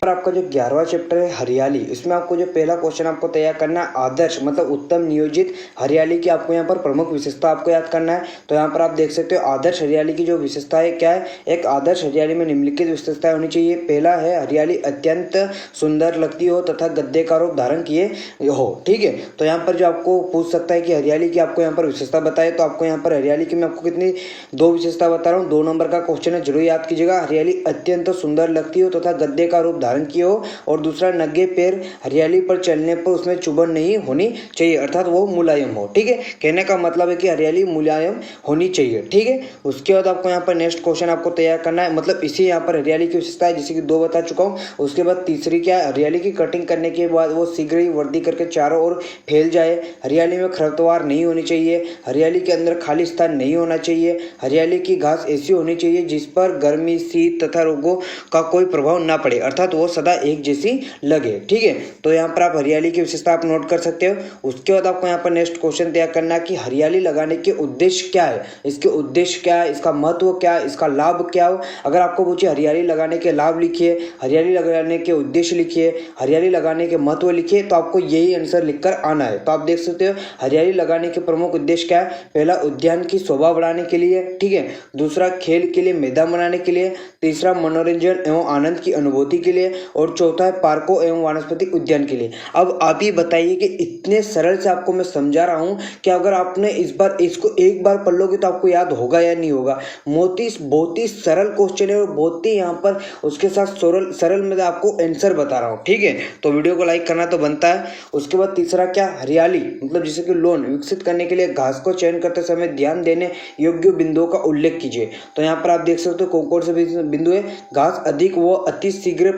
[SPEAKER 2] और आपका जो 11वां चैप्टर है हरियाली, इसमें आपको जो पहला क्वेश्चन आपको तैयार करना है, आदर्श मतलब उत्तम नियोजित हरियाली की आपको यहाँ पर प्रमुख विशेषता आपको याद करना है। तो यहाँ पर आप देख सकते हो आदर्श हरियाली की जो विशेषता है क्या है? एक आदर्श हरियाली में निम्नलिखित विशेषताएं होनी चाहिए। पहला है हरियाली अत्यंत सुंदर लगती हो तथा गद्दे का रूप धारण किए हो। ठीक है, तो यहाँ पर जो आपको पूछ सकता है कि हरियाली की आपको यहाँ पर विशेषता बताए, तो आपको यहाँ पर हरियाली की मैं आपको कितनी 2 विशेषता बता रहा हूँ। 2 नंबर का क्वेश्चन है, जरूर याद कीजिएगा। हरियाली अत्यंत सुंदर लगती हो तथा गद्दे का रूप धारण किए हो। और दूसरा, नंगे पैर हरियाली पर चलने पर उसमें चुभन नहीं होनी चाहिए, अर्थात वो मुलायम हो। ठीक है, कहने का मतलब है कि हरियाली मुलायम होनी चाहिए। ठीक है, उसके बाद आपको यहाँ पर नेक्स्ट क्वेश्चन आपको तैयार करना है, मतलब इसी यहाँ पर हरियाली की विशेषता है, जैसे कि 2 बता चुका हूँ। उसके बाद तीसरी क्या है? हरियाली की कटिंग करने के बाद वो शीघ्र ही वृद्धि करके चारों ओर फैल जाए। हरियाली में खरपतवार नहीं होनी चाहिए। हरियाली के अंदर खाली स्थान नहीं होना चाहिए। हरियाली की घास ऐसी होनी चाहिए जिस पर गर्मी, शीत तथा रोगों का कोई प्रभाव ना पड़े, अर्थात वो सदा एक जैसी लगे। ठीक है, तो यहाँ पर आप हरियाली की विशेषता आप नोट कर सकते हो। उसके बाद आपको यहाँ पर नेक्स्ट क्वेश्चन तैयार करना है कि हरियाली लगाने के उद्देश्य क्या है, इसके उद्देश्य क्या है, इसका महत्व क्या है, इसका लाभ क्या हो। अगर आपको पूछे हरियाली लगाने के लाभ लिखिए, हरियाली लगाने के उद्देश्य लिखिए, हरियाली लगाने के महत्व लिखिए, तो आपको यही आंसर लिखकर आना है। तो आप देख सकते हो हरियाली लगाने के प्रमुख उद्देश्य क्या है। पहला, उद्यान की शोभा बढ़ाने के लिए। ठीक है, दूसरा, खेल के लिए मैदान बनाने के लिए। तीसरा, मनोरंजन एवं आनंद की अनुभूति के लिए। और चौथा है पार्कों एवं वानस्पतिक उद्यान के लिए। अब आप ही बताइए कि इतने सरल से आपको मैं समझा रहा हूं कि अगर आपने इस बार इसको एक बार पढ़ लोगे तो आपको याद होगा या नहीं होगा। बहुत ही सरल क्वेश्चन है और बहुत ही यहाँ पर उसके साथ सरल में आपको आंसर बता रहा हूँ। ठीक है, तो वीडियो को लाइक करना तो बनता है। उसके बाद तीसरा क्या? हरियाली मतलब जैसे कि लोन विकसित करने के लिए घास को चयन करते समय ध्यान देने योग्य बिंदुओं का उल्लेख कीजिए। तो यहाँ पर आप देख सकते हो कौन से बिंदु है। घास अधिक व अति शीघ्र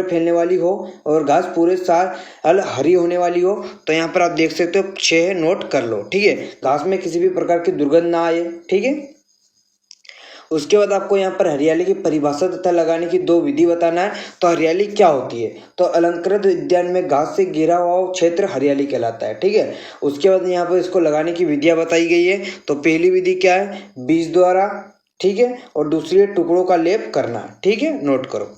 [SPEAKER 2] फैलने वाली हो और घास पूरे साल हरी होने वाली हो। तो यहाँ पर आप देख सकते हो 6 नोट कर लो। ठीक है, घास में किसी भी प्रकार की दुर्गंध ना आए। ठीक है, उसके बाद आपको यहाँ पर हरियाली की परिभाषा तथा लगाने की 2 विधि बताना है। तो हरियाली क्या होती है? तो अलंकृत उद्यान में घास से घिरा हुआ क्षेत्र हरियाली कहलाता है। ठीक है, उसके बाद यहाँ पर इसको लगाने की विधियां बताई गई है। तो पहली विधि क्या है? बीज द्वारा। ठीक है, और दूसरी टुकड़ों का लेप करना। ठीक है, नोट करो।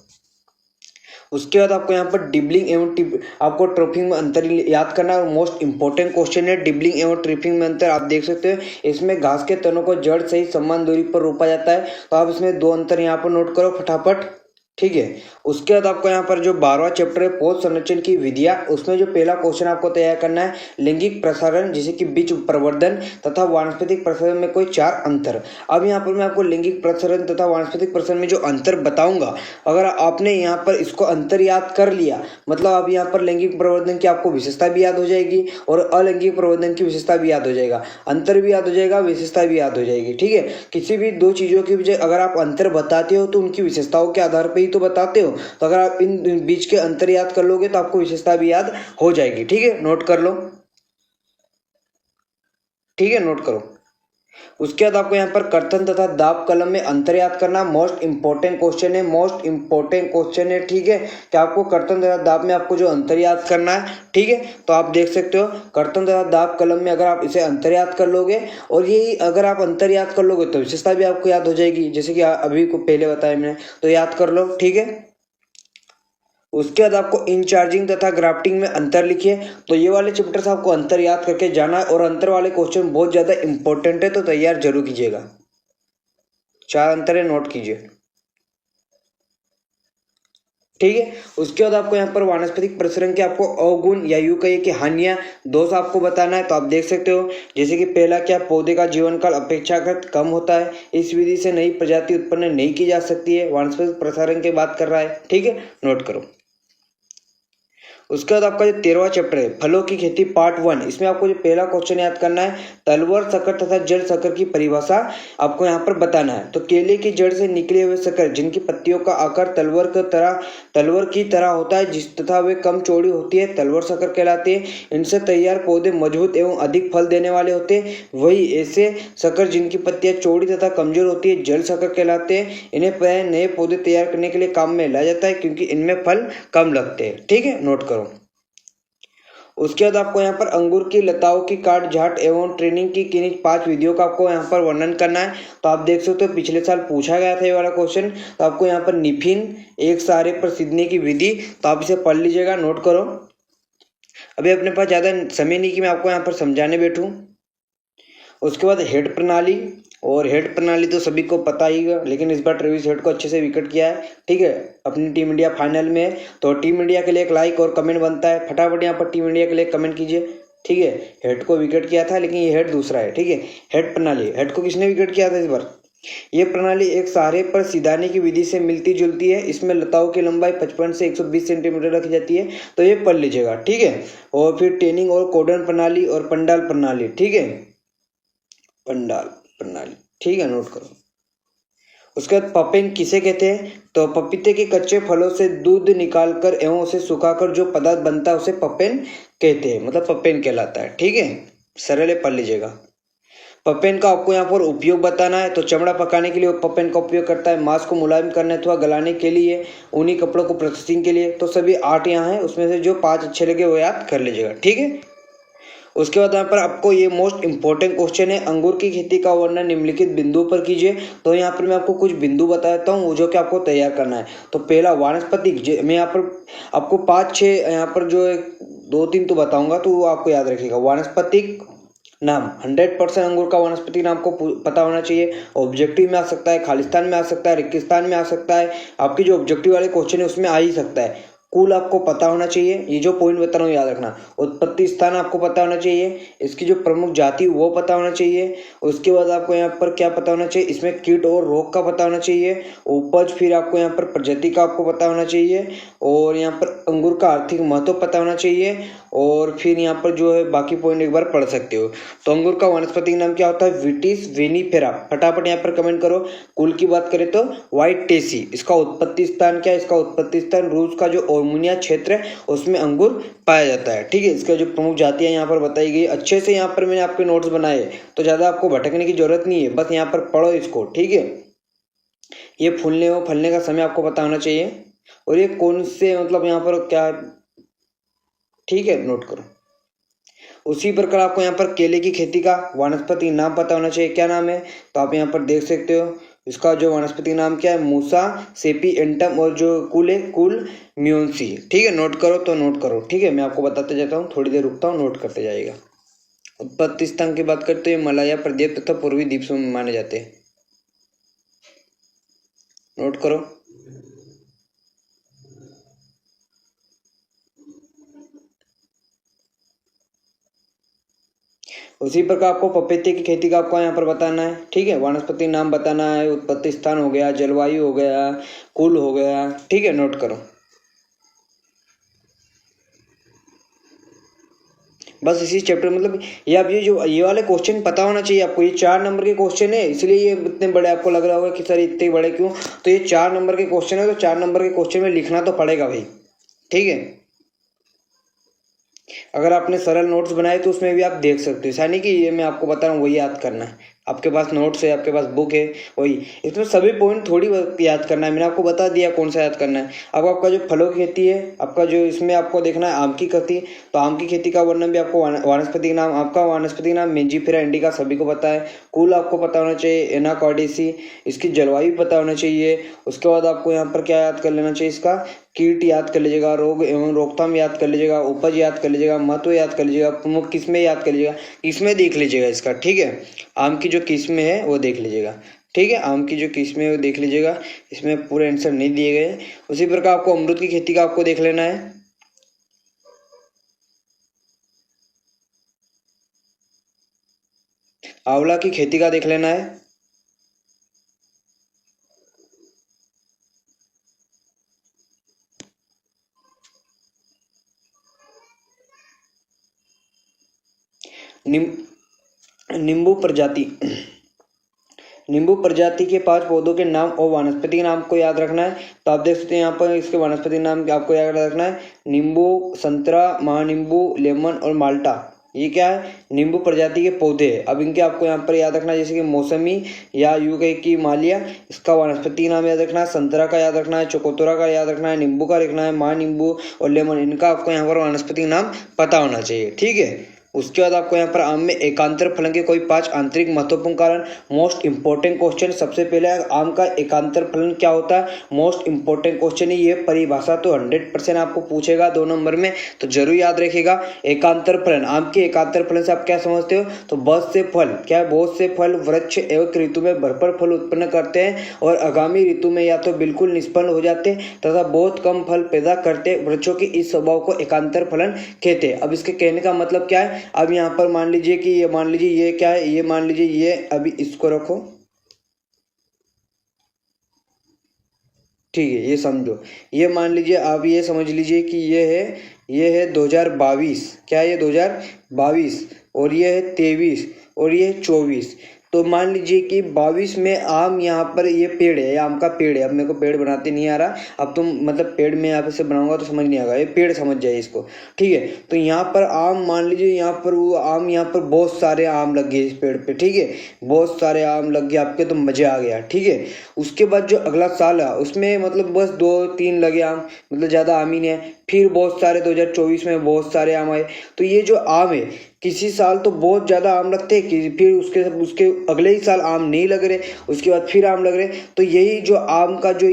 [SPEAKER 1] उसके बाद आपको यहाँ पर डिबलिंग एवं आपको ट्रिपिंग में अंतर याद करना है और मोस्ट इंपॉर्टेंट क्वेश्चन है डिबलिंग एवं ट्रिपिंग में अंतर। आप देख सकते हो इसमें घास के तनों को जड़ सहित समान दूरी पर रोपा जाता है। तो आप इसमें दो अंतर यहाँ पर नोट करो फटाफट, ठीक है। उसके बाद आपको यहाँ पर जो 12वां चैप्टर है पोष संरक्षण की विधियां, उसमें जो पहला क्वेश्चन आपको तैयार करना है लैंगिक प्रसारण जैसे कि बीज प्रवर्धन तथा वानस्पतिक प्रसारण में कोई 4 अंतर। अब यहाँ पर मैं आपको लैंगिक प्रसारण तथा वानस्पतिक प्रसारण में जो अंतर बताऊंगा, अगर आपने यहाँ पर इसको अंतर याद कर लिया मतलब अब यहाँ पर लैंगिक प्रवर्धन की आपको विशेषता भी याद हो जाएगी और अलैंगिक प्रवर्धन की विशेषता भी याद हो जाएगा, अंतर भी याद हो जाएगा, विशेषता भी याद हो जाएगी, ठीक है। किसी भी दो चीजों की वजह अगर आप अंतर बताते हो तो उनकी विशेषताओं के आधार पर ही तो बताते हो। तो अगर आप इन बीच के अंतर याद कर लोगे तो आपको विशेषता भी याद हो जाएगी, ठीक है। नोट कर लो, ठीक है, नोट करो। उसके बाद आपको यहाँ पर कर्तन तथा दाब कलम में अंतर याद करना मोस्ट इंपॉर्टेंट क्वेश्चन है, मोस्ट इंपॉर्टेंट क्वेश्चन है, ठीक है। कि आपको कर्तन तथा दाब में आपको जो अंतर याद करना है, ठीक है। तो आप देख सकते हो कर्तन तथा दाब कलम में अगर आप इसे अंतर याद कर लोगे और यही अगर आप अंतर याद कर लोगे तो विशेषता भी आपको याद हो जाएगी, जैसे कि अभी को पहले बताया मैंने, तो याद कर लो, ठीक है। उसके बाद आपको इंचार्जिंग तथा ग्राफ्टिंग में अंतर लिखिए। तो ये वाले चैप्टर से आपको अंतर याद करके जाना है और अंतर वाले क्वेश्चन बहुत ज़्यादा इंपॉर्टेंट है, तो तैयार जरूर कीजिएगा। 4 अंतर है, नोट कीजिए, ठीक है। उसके बाद आपको यहाँ पर वानस्पतिक प्रसरण के आपको अवगुण या यूं कहिए कि हानियां दोष आपको बताना है। तो आप देख सकते हो जैसे कि पहला क्या, पौधे का जीवन काल अपेक्षाकृत कम होता है, इस विधि से नई प्रजाति उत्पन्न नहीं की जा सकती है, वानस्पतिक प्रसारण की बात कर रहा है, ठीक है, नोट करो। उसके बाद आपका जो 13वां चैप्टर है फलों की खेती पार्ट 1, इसमें आपको जो पहला क्वेश्चन याद करना है तलवर शक्कर तथा जड़ शक्कर की परिभाषा आपको यहाँ पर बताना है। तो केले की जड़ से निकले हुए शक्कर जिनकी पत्तियों का आकार तलवर की तरह होता है जिस तथा वे कम चौड़ी होती है तलवर शक्कर कहलाती है। इनसे तैयार पौधे मजबूत एवं अधिक फल देने वाले होते हैं। वही ऐसे शक्कर जिनकी पत्तियां चौड़ी तथा कमजोर होती है जड़ शक्कर कहलाते हैं। इन्हें प्राय नए पौधे तैयार करने के लिए काम में लाया जाता है क्योंकि इनमें फल कम लगते हैं, ठीक है, नोट करो। उसके बाद आपको यहाँ पर अंगूर की लताओं की काट झाट एवं ट्रेनिंग की किन्हीं 5 विधियों का आपको यहाँ पर वर्णन करना है। तो आप देख सकते हो पिछले साल पूछा गया था ये वाला क्वेश्चन। तो आपको यहाँ पर निफिन एक सहारे पर सीधने की विधि, तो आप इसे पढ़ लीजिएगा, नोट करो। अभी अपने पास ज़्यादा समय नहीं कि मैं आपको यहाँ पर समझाने बैठूँ। उसके बाद हेड प्रणाली, और हेड प्रणाली तो सभी को पता ही है, लेकिन इस बार ट्रेविस हेड को अच्छे से विकेट किया है, ठीक है, अपनी टीम इंडिया फाइनल में है। तो टीम इंडिया के लिए एक लाइक और कमेंट बनता है, फटाफट यहाँ पर टीम इंडिया के लिए कमेंट कीजिए, ठीक है। हेड को विकेट किया था लेकिन ये हेड दूसरा है, ठीक है। हेड प्रणाली, हेड को किसने विकेट किया था इस बार? ये प्रणाली एक सहारे पर सीधाने की विधि से मिलती जुलती है। इसमें लताओं की लंबाई 55 से 120 सेंटीमीटर रखी जाती है, तो ये पढ़ लीजिएगा, ठीक है। और फिर टेनिंग और कोडन प्रणाली और पंडाल प्रणाली, ठीक है, पंडाल प्रणाली, ठीक है, नोट करो। उसके बाद पपेन किसे कहते हैं? तो पपीते के कच्चे फलों से दूध निकालकर एवं उसे सुखाकर जो पदार्थ बनता है उसे पपेन कहते हैं, मतलब पपेन कहलाता है, ठीक है, सरल है, पढ़ लीजिएगा। पपेन का आपको यहाँ पर उपयोग बताना है। तो चमड़ा पकाने के लिए वो पपेन का उपयोग करता है, मांस को मुलायम करने अथवा गलाने के लिए, ऊनी कपड़ों को प्रोसेसिंग के लिए। तो सभी 8 यहाँ है, उसमें से जो 5 अच्छे लगे वो याद कर लीजिएगा, ठीक है। उसके बाद यहाँ पर आपको ये मोस्ट इंपॉर्टेंट क्वेश्चन है, अंगूर की खेती का वर्णन निम्नलिखित बिंदुओं पर कीजिए। तो यहाँ पर मैं आपको कुछ बिंदु बताता हूँ जो कि आपको तैयार करना है। तो पहला वानस्पतिक, मैं यहाँ पर आपको 5-6 यहाँ पर जो 2-3 तो बताऊंगा तो वो आपको याद रखिएगा। वानस्पतिक नाम 100% अंगूर का वानस्पतिक नाम को पता होना चाहिए। ऑब्जेक्टिव में आ सकता है, खालिस्तान में आ सकता है, रेगिस्तान में आ सकता है, आपकी जो ऑब्जेक्टिव वाले क्वेश्चन है उसमें आ ही सकता है। कुल आपको पता होना चाहिए, ये जो पॉइंट बता रहा हूँ याद रखना। उत्पत्ति स्थान आपको पता होना चाहिए, इसकी जो प्रमुख जाति वो पता होना चाहिए। उसके बाद आपको यहाँ पर क्या पता होना चाहिए, इसमें कीट और रोग का पता होना चाहिए। उपज, फिर आपको यहाँ पर प्रजाति का आपको पता होना चाहिए, और यहाँ पर अंगूर का आर्थिक महत्व पता होना चाहिए। और फिर यहाँ पर जो है बाकी पॉइंट एक बार पढ़ सकते हो। तो अंगूर का वानस्पतिक नाम क्या होता है? विटिस विनिफेरा, फटाफट यहाँ पर कमेंट करो। कुल की बात करें तो व्हाइट टेसी। इसका उत्पत्ति स्थान क्या है? इसका उत्पत्ति स्थान रूस का जो ओर्मुनिया क्षेत्र है उसमें अंगूर पाया जाता है, ठीक है। इसका जो प्रमुख जातियां यहाँ पर बताई गई, अच्छे से यहाँ पर मैंने आपके नोट्स बनाए, तो ज़्यादा आपको भटकने की जरूरत नहीं है, बस यहाँ पर पढ़ो इसको, ठीक है। ये फूलने और फलने का समय आपको पता होना चाहिए, और ये कौन से मतलब यहाँ पर क्या, ठीक है, नोट करो। उसी प्रकार आपको यहाँ पर केले की खेती का वानस्पतिक नाम पता होना चाहिए, क्या नाम है? तो आप यहाँ पर देख सकते हो, इसका जो वानस्पतिक नाम क्या है, मूसा सेपिएंटम, और जो कुल है कुल म्यूनसी। ठीक है, नोट करो तो नोट करो। ठीक है, मैं आपको बताते जाता हूँ, थोड़ी देर रुकता हूँ, नोट करते जाइएगा। उत्पत्ति स्थान की बात करते हैं, मलाया प्रदेश तथा पूर्वी द्वीप समूह में माने जाते हैं। नोट करो। उसी प्रकार आपको पपीते की खेती का आपको यहाँ पर बताना है। ठीक है, वानस्पतिक नाम बताना है, उत्पत्ति स्थान हो गया, जलवायु हो गया, कुल हो गया। ठीक है, नोट करो। बस इसी चैप्टर मतलब ये आप ये वाले क्वेश्चन पता होना चाहिए आपको। ये 4 नंबर के क्वेश्चन है, इसलिए ये इतने बड़े आपको लग रहा होगा कि सर इतने बड़े क्यों। तो ये 4 नंबर के क्वेश्चन है, तो 4 नंबर के क्वेश्चन में लिखना तो पड़ेगा भाई। ठीक है, अगर आपने सरल नोट्स बनाए तो उसमें भी आप देख सकते हो। ऐसा नहीं कि ये मैं आपको बता रहा हूँ वही याद करना है। आपके पास नोट्स है, आपके पास बुक है, वही इसमें सभी पॉइंट थोड़ी याद करना है। मैंने आपको बता दिया कौन सा याद करना है। अब आपका जो फलों की खेती है, आपका जो इसमें आपको देखना है आम की खेती, तो आम की खेती का वर्णन भी आपको वानस्पतिक नाम, आपका वानस्पतिक नाम मेंजिफेरा इंडिका सभी को पता है। कुल आपको पता होना चाहिए एनाकॉर्डिसी, इसकी जलवायु पता होना चाहिए। उसके बाद आपको यहाँ पर क्या याद कर लेना चाहिए, इसका कीट याद कर लीजिएगा, रोग एवं रोकथाम याद कर लीजिएगा, उपज याद कर लीजिएगा, महत्व याद कर लीजिएगा, प्रमुख किस्में याद कर लीजिएगा, किस्में देख लीजिएगा इसका। ठीक है, आम की जो किस्में है वो देख लीजिएगा। ठीक है, आम की जो किस्में है वो देख लीजिएगा, इसमें पूरे आंसर नहीं दिए गए। उसी प्रकार आपको अमरूद की खेती का आपको देख लेना है। आंवला की खेती का देख लेना है। नींबू प्रजाति, नींबू प्रजाति के 5 पौधों के नाम और वानस्पतिक नाम को याद रखना है। तो आप देख सकते हैं यहाँ पर इसके वानस्पतिक नाम आपको याद रखना है, नींबू, संतरा, महानींबू, लेमन और माल्टा। ये क्या है, नींबू प्रजाति के पौधे हैं। अब इनके आपको यहाँ पर याद रखना है, जैसे कि मौसमी या यूं कहे कि मालिया, इसका वानस्पतिक नाम याद रखना है, संतरा का याद रखना है, चकोतरा का याद रखना है, नींबू का रखना है, महानींबू और लेमन, इनका आपको यहाँ पर वानस्पतिक नाम पता होना चाहिए। ठीक है, उसके बाद आपको यहाँ पर आम में एकांतर फलन के कोई 5 आंतरिक महत्वपूर्ण कारण, मोस्ट इंपॉर्टेंट क्वेश्चन। सबसे पहले आम का एकांतर फलन क्या होता है, मोस्ट इंपॉर्टेंट क्वेश्चन है ये। परिभाषा तो 100% आपको पूछेगा 2 नंबर में, तो जरूर याद रखिएगा। एकांतर फलन, आम के एकांतर फलन से आप क्या समझते हो, तो बहुत से फल, क्या है, बहुत से फल वृक्ष एवं ऋतु में भरपूर फल उत्पन्न करते हैं और आगामी ऋतु में या तो बिल्कुल निष्फल हो जाते हैं तथा बहुत कम फल पैदा करते। वृक्षों के इस स्वभाव को एकांतर फलन कहते हैं। अब इसके कहने का मतलब क्या है, अब यहाँ पर मान लीजिए कि ये मान लीजिए ये क्या है, ये मान लीजिए ये, अभी इसको रखो। ठीक है, ये समझो, ये मान लीजिए, आप ये समझ लीजिए कि ये है 2022, क्या है ये 2022, और ये है 23 और ये है 24। तो मान लीजिए कि 22 में आम यहाँ पर ये पेड़ है, आम का पेड़ है। अब मेरे को पेड़ बनाते नहीं आ रहा, अब तुम मतलब पेड़ में यहाँ से बनाऊंगा तो समझ नहीं आएगा, ये पेड़ समझ जाए इसको। ठीक है, तो यहाँ पर आम मान लीजिए, यहाँ पर वो आम, यहाँ पर बहुत सारे आम लग गए इस पेड़ पे। ठीक है, बहुत सारे आम लग गए आपके, तो मजे आ गया। ठीक है, उसके बाद जो अगला साल है उसमें मतलब बस 2-3 लगे आम, मतलब ज़्यादा आम ही नहीं है। फिर बहुत सारे 2024 में बहुत सारे आम आए। तो ये जो आम है, किसी साल तो बहुत ज़्यादा आम लगते हैं, कि फिर उसके अगले ही साल आम नहीं लग रहे, उसके बाद फिर आम लग रहे। तो यही जो आम का जो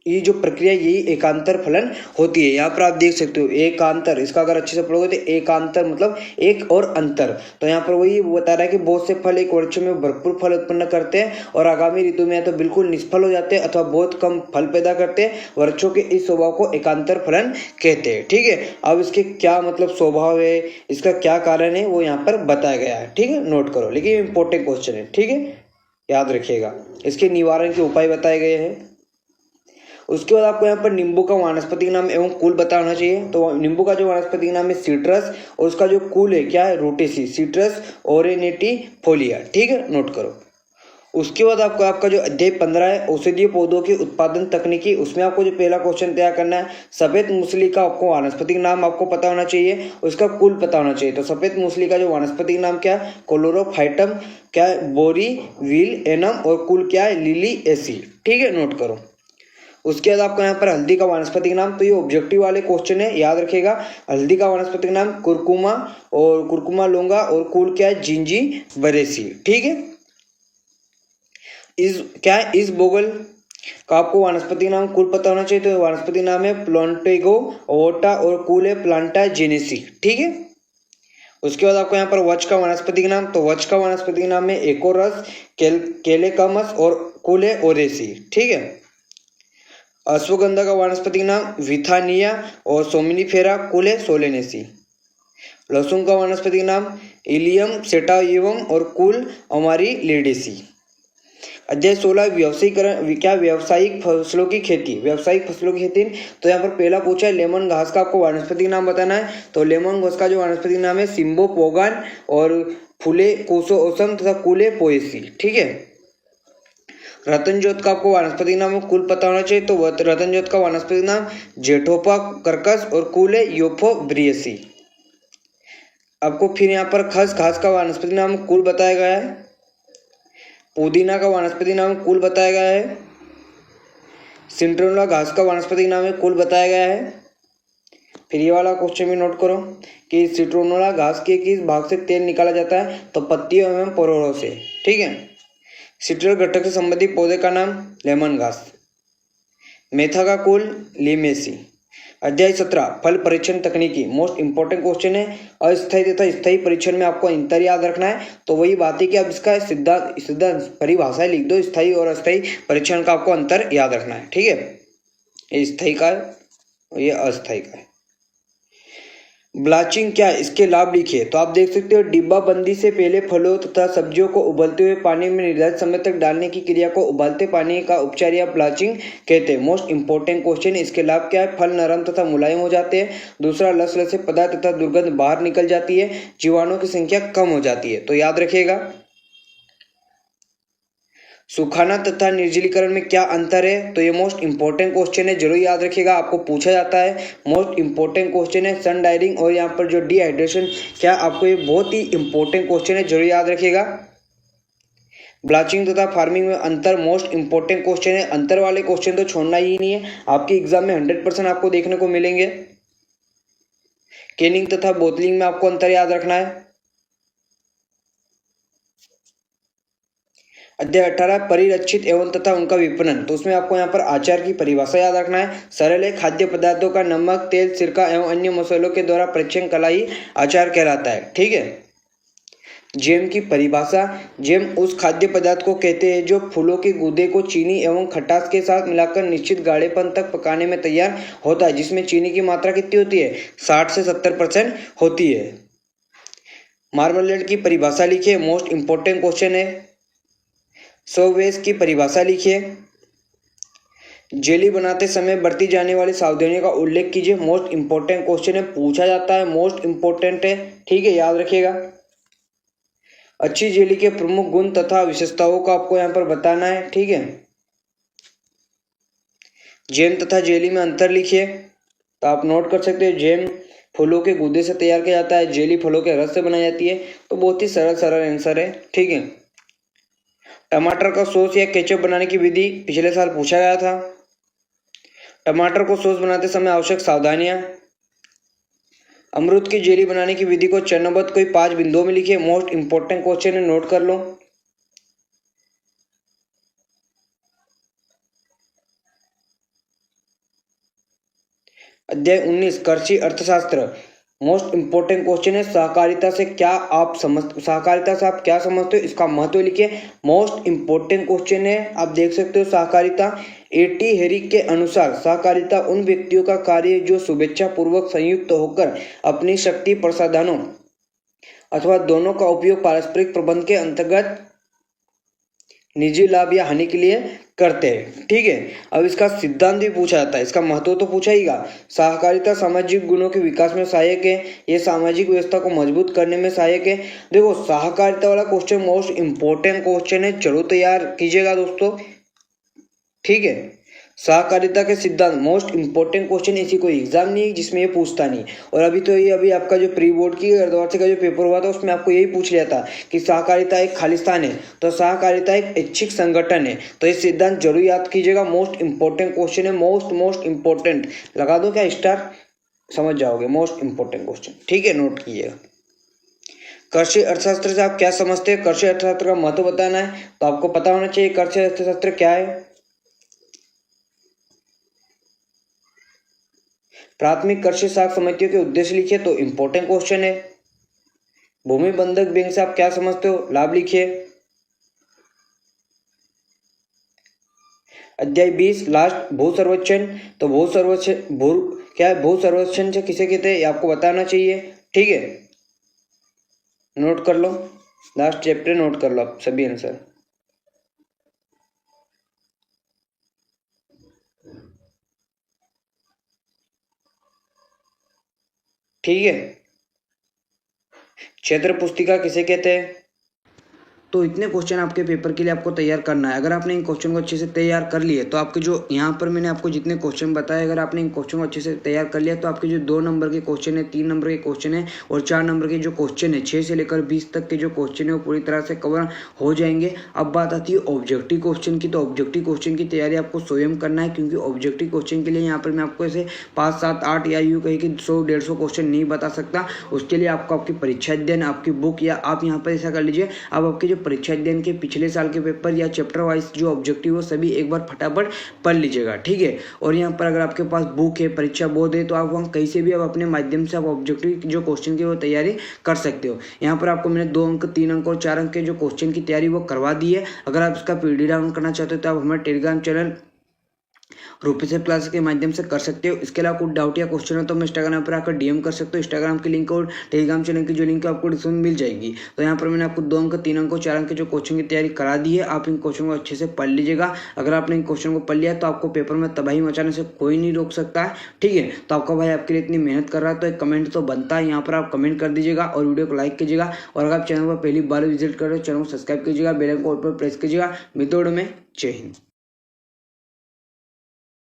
[SPEAKER 1] ये जो प्रक्रिया, यही एकांतर फलन होती है। यहाँ पर आप देख सकते हो एकांतर, इसका अगर अच्छे से पढ़ोगे तो एकांतर मतलब एक और अंतर। तो यहाँ पर वही बता रहा है कि बहुत से फल एक वृक्ष में भरपूर फल उत्पन्न करते हैं और आगामी ऋतु में या तो बिल्कुल निष्फल हो जाते हैं अथवा बहुत कम फल पैदा करते हैं। वृक्षों के इस स्वभाव को एकांतर फलन कहते हैं। ठीक है, अब इसके क्या मतलब स्वभाव है, इसका क्या कारण है, वो यहाँ पर बताया गया है। ठीक है, नोट करो, लेकिन ये इंपॉर्टेंट क्वेश्चन है। ठीक है, याद रखिएगा। इसके निवारण के उपाय बताए गए हैं। उसके बाद आपको यहाँ पर नींबू का वानस्पतिक नाम एवं कुल पता होना चाहिए। तो नींबू का जो वानस्पतिक नाम है सिट्रस, और उसका जो कुल है क्या है, रोटेसी, सिट्रस ओरेनेटिफोलिया। ठीक है, नोट करो। उसके बाद आपको आपका जो अध्याय 15 है, औषधीय पौधों की उत्पादन तकनीकी, उसमें आपको जो पहला क्वेश्चन तैयार करना है, सफेद मूसली का आपको वानस्पतिक नाम आपको पता होना चाहिए, उसका कुल पता होना चाहिए। तो सफेद मूसली का जो वानस्पतिक नाम क्या है, क्लोरोफाइटम, क्या है, बोरी विल एनम, और कुल क्या है, लिली एसी। ठीक है, नोट करो। उसके बाद आपको यहाँ पर हल्दी का वानस्पतिक नाम, तो ये ऑब्जेक्टिव वाले क्वेश्चन है, याद रखिएगा। हल्दी का वानस्पतिक नाम कुरकुमा और कुरकुमा लोंगा, और कुल क्या है, जिंजी बरेसी। ठीक है, इस बोगल का आपको वानस्पतिक नाम कुल पता होना चाहिए। तो वानस्पतिक नाम है प्लांटेगो ओटा और कुल है प्लांटा जेनेसी। ठीक है, उसके बाद आपको यहाँ पर वच का वानस्पतिक नाम, तो वच का वानस्पतिक नाम है एकोरस, केलेकमस और कुल है ओरेसी। ठीक है, अश्वगंधा का वानस्पतिक नाम विथानिया और सोमिनिफेरा, कुल है सोलेनेसी। लहसुन का वानस्पतिक नाम इलियम सेटाइवम और कुल अमारी लेडेसी। अध्याय 16 व्यावसायिक फसलों की खेती। व्यावसायिक फसलों की खेती, तो यहाँ पर पहला पूछा है लेमन घास का आपको वानस्पतिक नाम बताना है। तो लेमन घास का जो वानस्पतिक नाम है सिम्बो पोगान और फूले कोसो ओसम तथा कुले पोएसी। ठीक है, रतन जोत का आपको वानस्पतिक नाम कुल पता होना चाहिए। तो रतन जोत का वानस्पतिक नाम जेठोपा कर्कस और कुल है योफो ब्रियसी। आपको फिर यहाँ पर खस घास का वानस्पतिक नाम कुल बताया गया है। पुदीना का वानस्पतिक नाम कुल बताया गया है। सिंट्रोला घास का वानस्पतिक नाम कुल बताया गया है। फिर ये वाला क्वेश्चन भी नोट करो कि सिट्रोनोला घास के किस भाग से तेल निकाला जाता है। तो पत्तियों एवं परोड़ों से। ठीक है, सिट्रल घटक से संबंधित पौधे का नाम लेमन घास। मेथा का कुल लिमेसी। अध्याय 17 फल परीक्षण तकनीकी। मोस्ट इंपॉर्टेंट क्वेश्चन है। अस्थायी तथा स्थायी परीक्षण में आपको अंतर याद रखना है। तो वही बात है कि अब इसका सिद्धांत परिभाषाएं लिख दो। स्थायी और अस्थायी परीक्षण का आपको अंतर याद रखना है। ठीक है, ये स्थायी का है और ये अस्थायी का है। ब्लाचिंग क्या है, इसके लाभ लिखिए। तो आप देख सकते हो डिब्बा बंदी से पहले फलों तथा सब्जियों को उबलते हुए पानी में निर्धारित समय तक डालने की क्रिया को उबलते पानी का उपचार या ब्लाचिंग कहते हैं। मोस्ट इंपॉर्टेंट क्वेश्चन, इसके लाभ क्या है। फल नरम तथा मुलायम हो जाते हैं। दूसरा, लसलसे पदार्थ तथा दुर्गंध बाहर निकल जाती है। जीवाणुओं की संख्या कम हो जाती है। तो याद रखिएगा। सुखाना तथा निर्जलीकरण में क्या अंतर है। तो ये मोस्ट इंपॉर्टेंट क्वेश्चन है, जरूर याद रखिएगा, आपको पूछा जाता है। मोस्ट इंपॉर्टेंट क्वेश्चन है सन डायरिंग और यहाँ पर जो डिहाइड्रेशन, क्या आपको ये बहुत ही इंपॉर्टेंट क्वेश्चन है, जरूर याद रखिएगा। ब्लाचिंग तथा फार्मिंग में अंतर मोस्ट इंपॉर्टेंट क्वेश्चन है। अंतर वाले क्वेश्चन तो छोड़ना ही नहीं है, आपके एग्जाम में 100% आपको देखने को मिलेंगे। कैनिंग तथा बोतलिंग में आपको अंतर याद रखना है। अध्याय 18 परिरक्षित एवं तथा उनका विपणन। तो उसमें आपको यहाँ पर आचार की परिभाषा याद रखना है। सरल है, खाद्य पदार्थों का नमक, तेल, सिरका एवं अन्य मसालों के द्वारा परीक्षण कला ही आचार कहलाता है। ठीक है, जैम की परिभाषा। जैम उस खाद्य पदार्थ को कहते हैं जो फूलों के गूदे को चीनी एवं खटास के साथ मिलाकर निश्चित गाढ़ेपन तक पकाने में तैयार होता है, जिसमें चीनी की मात्रा कितनी होती है, 60 से 70% होती है। मार्मलेड की परिभाषा लिखिए, मोस्ट इंपॉर्टेंट क्वेश्चन है। सोवेज की परिभाषा लिखिए। जेली बनाते समय बरती जाने वाली सावधानियों का उल्लेख कीजिए। मोस्ट इंपॉर्टेंट क्वेश्चन है, पूछा जाता है, मोस्ट इंपॉर्टेंट है। ठीक है, याद रखिएगा। अच्छी जेली के प्रमुख गुण तथा विशेषताओं को आपको यहाँ पर बताना है। ठीक है, जैम तथा जेली में अंतर लिखिए। तो आप नोट कर सकते हैं, जैम फलों के गूदे से तैयार किया जाता है, जेली फलों के रस से बनाई जाती है। तो बहुत ही सरल आंसर है। ठीक है, टमाटर का सॉस या केचप बनाने की विधि पिछले साल पूछा गया था। टमाटर को सॉस बनाते समय आवश्यक सावधानियां। अमरूद की जेली बनाने की विधि को चरणबद्ध कोई 5 बिंदुओं में लिखिए। मोस्ट इंपॉर्टेंट क्वेश्चन है, नोट कर लो। अध्याय 19 कृषि अर्थशास्त्र। मोस्ट इंपॉर्टेंट क्वेश्चन है, सहकारिता से आप क्या समझते हो, इसका महत्व लिखिए। मोस्ट इंपॉर्टेंट क्वेश्चन है, आप देख सकते हो सहकारिता। एटी हेरिक के अनुसार सहकारिता उन व्यक्तियों का कार्य है जो शुभेच्छा पूर्वक संयुक्त होकर अपनी शक्ति, प्रसाधनों अथवा दोनों का उपयोग पारस्परिक प्रबंध के अंतर्गत निजी लाभ या हानि के लिए करते हैं। ठीक है, अब इसका सिद्धांत भी पूछा जाता है, इसका महत्व तो पूछा हीगा। सहकारिता सामाजिक गुणों के विकास में सहायक है, ये सामाजिक व्यवस्था को मजबूत करने में सहायक है। देखो, सहकारिता वाला क्वेश्चन मोस्ट इंपॉर्टेंट क्वेश्चन है, जरूर तैयार कीजिएगा दोस्तों। ठीक है, सहकारिता के सिद्धांत मोस्ट इंपॉर्टेंट क्वेश्चन, ऐसी कोई एग्जाम नहीं है जिसमें ये पूछता नहीं। और अभी आपका जो प्री बोर्ड की अर्धवार्षिक का जो पेपर हुआ था उसमें आपको यही पूछ लिया था कि सहकारिता एक खालिस्तान है, तो सहकारिता एक ऐच्छिक संगठन है। तो ये सिद्धांत जरूर याद कीजिएगा, मोस्ट इंपॉर्टेंट क्वेश्चन है। मोस्ट इंपॉर्टेंट लगा दो क्या स्टार, समझ जाओगे। मोस्ट इंपॉर्टेंट क्वेश्चन, ठीक है, नोट कीजिएगा। कृषि अर्थशास्त्र से आप क्या समझते हैं? कृषि अर्थशास्त्र का महत्व बताना है तो आपको पता होना चाहिए कृषि अर्थशास्त्र क्या है। प्राथमिक कृषि साख समितियों के उद्देश्य लिखिए, तो इंपॉर्टेंट क्वेश्चन है। भूमि बंधक बैंक से आप क्या समझते हो? लाभ लिखिए। अध्याय 20 लास्ट भू सर्वेक्षण, तो भू सर्वेक्षण से किसे कहते हैं ये आपको बताना चाहिए, ठीक है। नोट कर लो, लास्ट चैप्टर नोट कर लो आप सभी आंसर। ठीक है। क्षेत्र पुस्तिका किसे कहते हैं? तो इतने क्वेश्चन आपके पेपर के लिए आपको तैयार करना है। अगर आपने इन क्वेश्चन को अच्छे से तैयार कर लिए तो आपके जो यहाँ पर मैंने आपको जितने क्वेश्चन बताए, अगर आपने इन क्वेश्चन को अच्छे से तैयार कर लिया तो आपके जो 2 नंबर के क्वेश्चन है, 3 नंबर के क्वेश्चन है और 4 नंबर के जो क्वेश्चन है, 6 से लेकर 20 तक के जो क्वेश्चन है वो पूरी तरह से कवर हो जाएंगे। अब बात आती है ऑब्जेक्टिव क्वेश्चन की, तो ऑब्जेक्टिव क्वेश्चन की तैयारी आपको स्वयं करना है, क्योंकि ऑब्जेक्टिव क्वेश्चन के लिए यहाँ पर मैं आपको ऐसे 5, 7, 8 या यूँ कहीं कि 100, 150 क्वेश्चन नहीं बता सकता। उसके लिए आपको आपकी परीक्षा अध्ययन, आपकी बुक, या आप यहाँ पर ऐसा कर लीजिए, आप आपके जो परीक्षा अध्ययन के पिछले साल के पेपर या चैप्टर वाइज जो ऑब्जेक्टिव हो सभी एक बार फटाफट पढ़ लीजिएगा, ठीक है। और यहाँ पर अगर आपके पास बुक है, परीक्षा बोर्ड है, तो आप वहाँ कहीं से भी आप अपने माध्यम से आप ऑब्जेक्टिव जो क्वेश्चन की वो तैयारी कर सकते हो। यहाँ पर आपको मैंने 2 अंक, 3 अंक और 4 अंक के जो क्वेश्चन की तैयारी वो करवा दी है। अगर आप इसका पीडीएफ डाउनलोड करना चाहते हो तो आप हमारे टेलीग्राम चैनल रूपी क्लास के माध्यम से कर सकते हो। इसके अलावा कुछ डाउट या क्वेश्चन हो तो मैं इंस्टाग्राम पर आकर डीएम कर सकते हो। इंस्टाग्राम की लिंक और टेलीग्राम चैनल की जो लिंक है आपको डिस्क्रिप्शन में मिल जाएगी। तो यहाँ पर मैंने आपको 2 अंक, 3 अंक और 4 अंक के जो क्वेश्चन की तैयारी करा दी है, आप इन क्वेश्चन को अच्छे से पढ़ लीजिएगा। अगर आपने इन क्वेश्चन को पढ़ लिया तो आपको पेपर में तबाही मचाने से कोई नहीं रोक सकता है, ठीक है। तो आपका भाई आपके लिए इतनी मेहनत कर रहा है तो एक कमेंट तो बनता है, यहाँ पर आप कमेंट कर दीजिएगा और वीडियो को लाइक कीजिएगा। और अगर आप चैनल पर पहली बार विजिट कर रहे हो, चैनल को सब्सक्राइब कीजिएगा, बेल आइकन को ऑल पर प्रेस कीजिएगा। मित्रों में जय हिंद।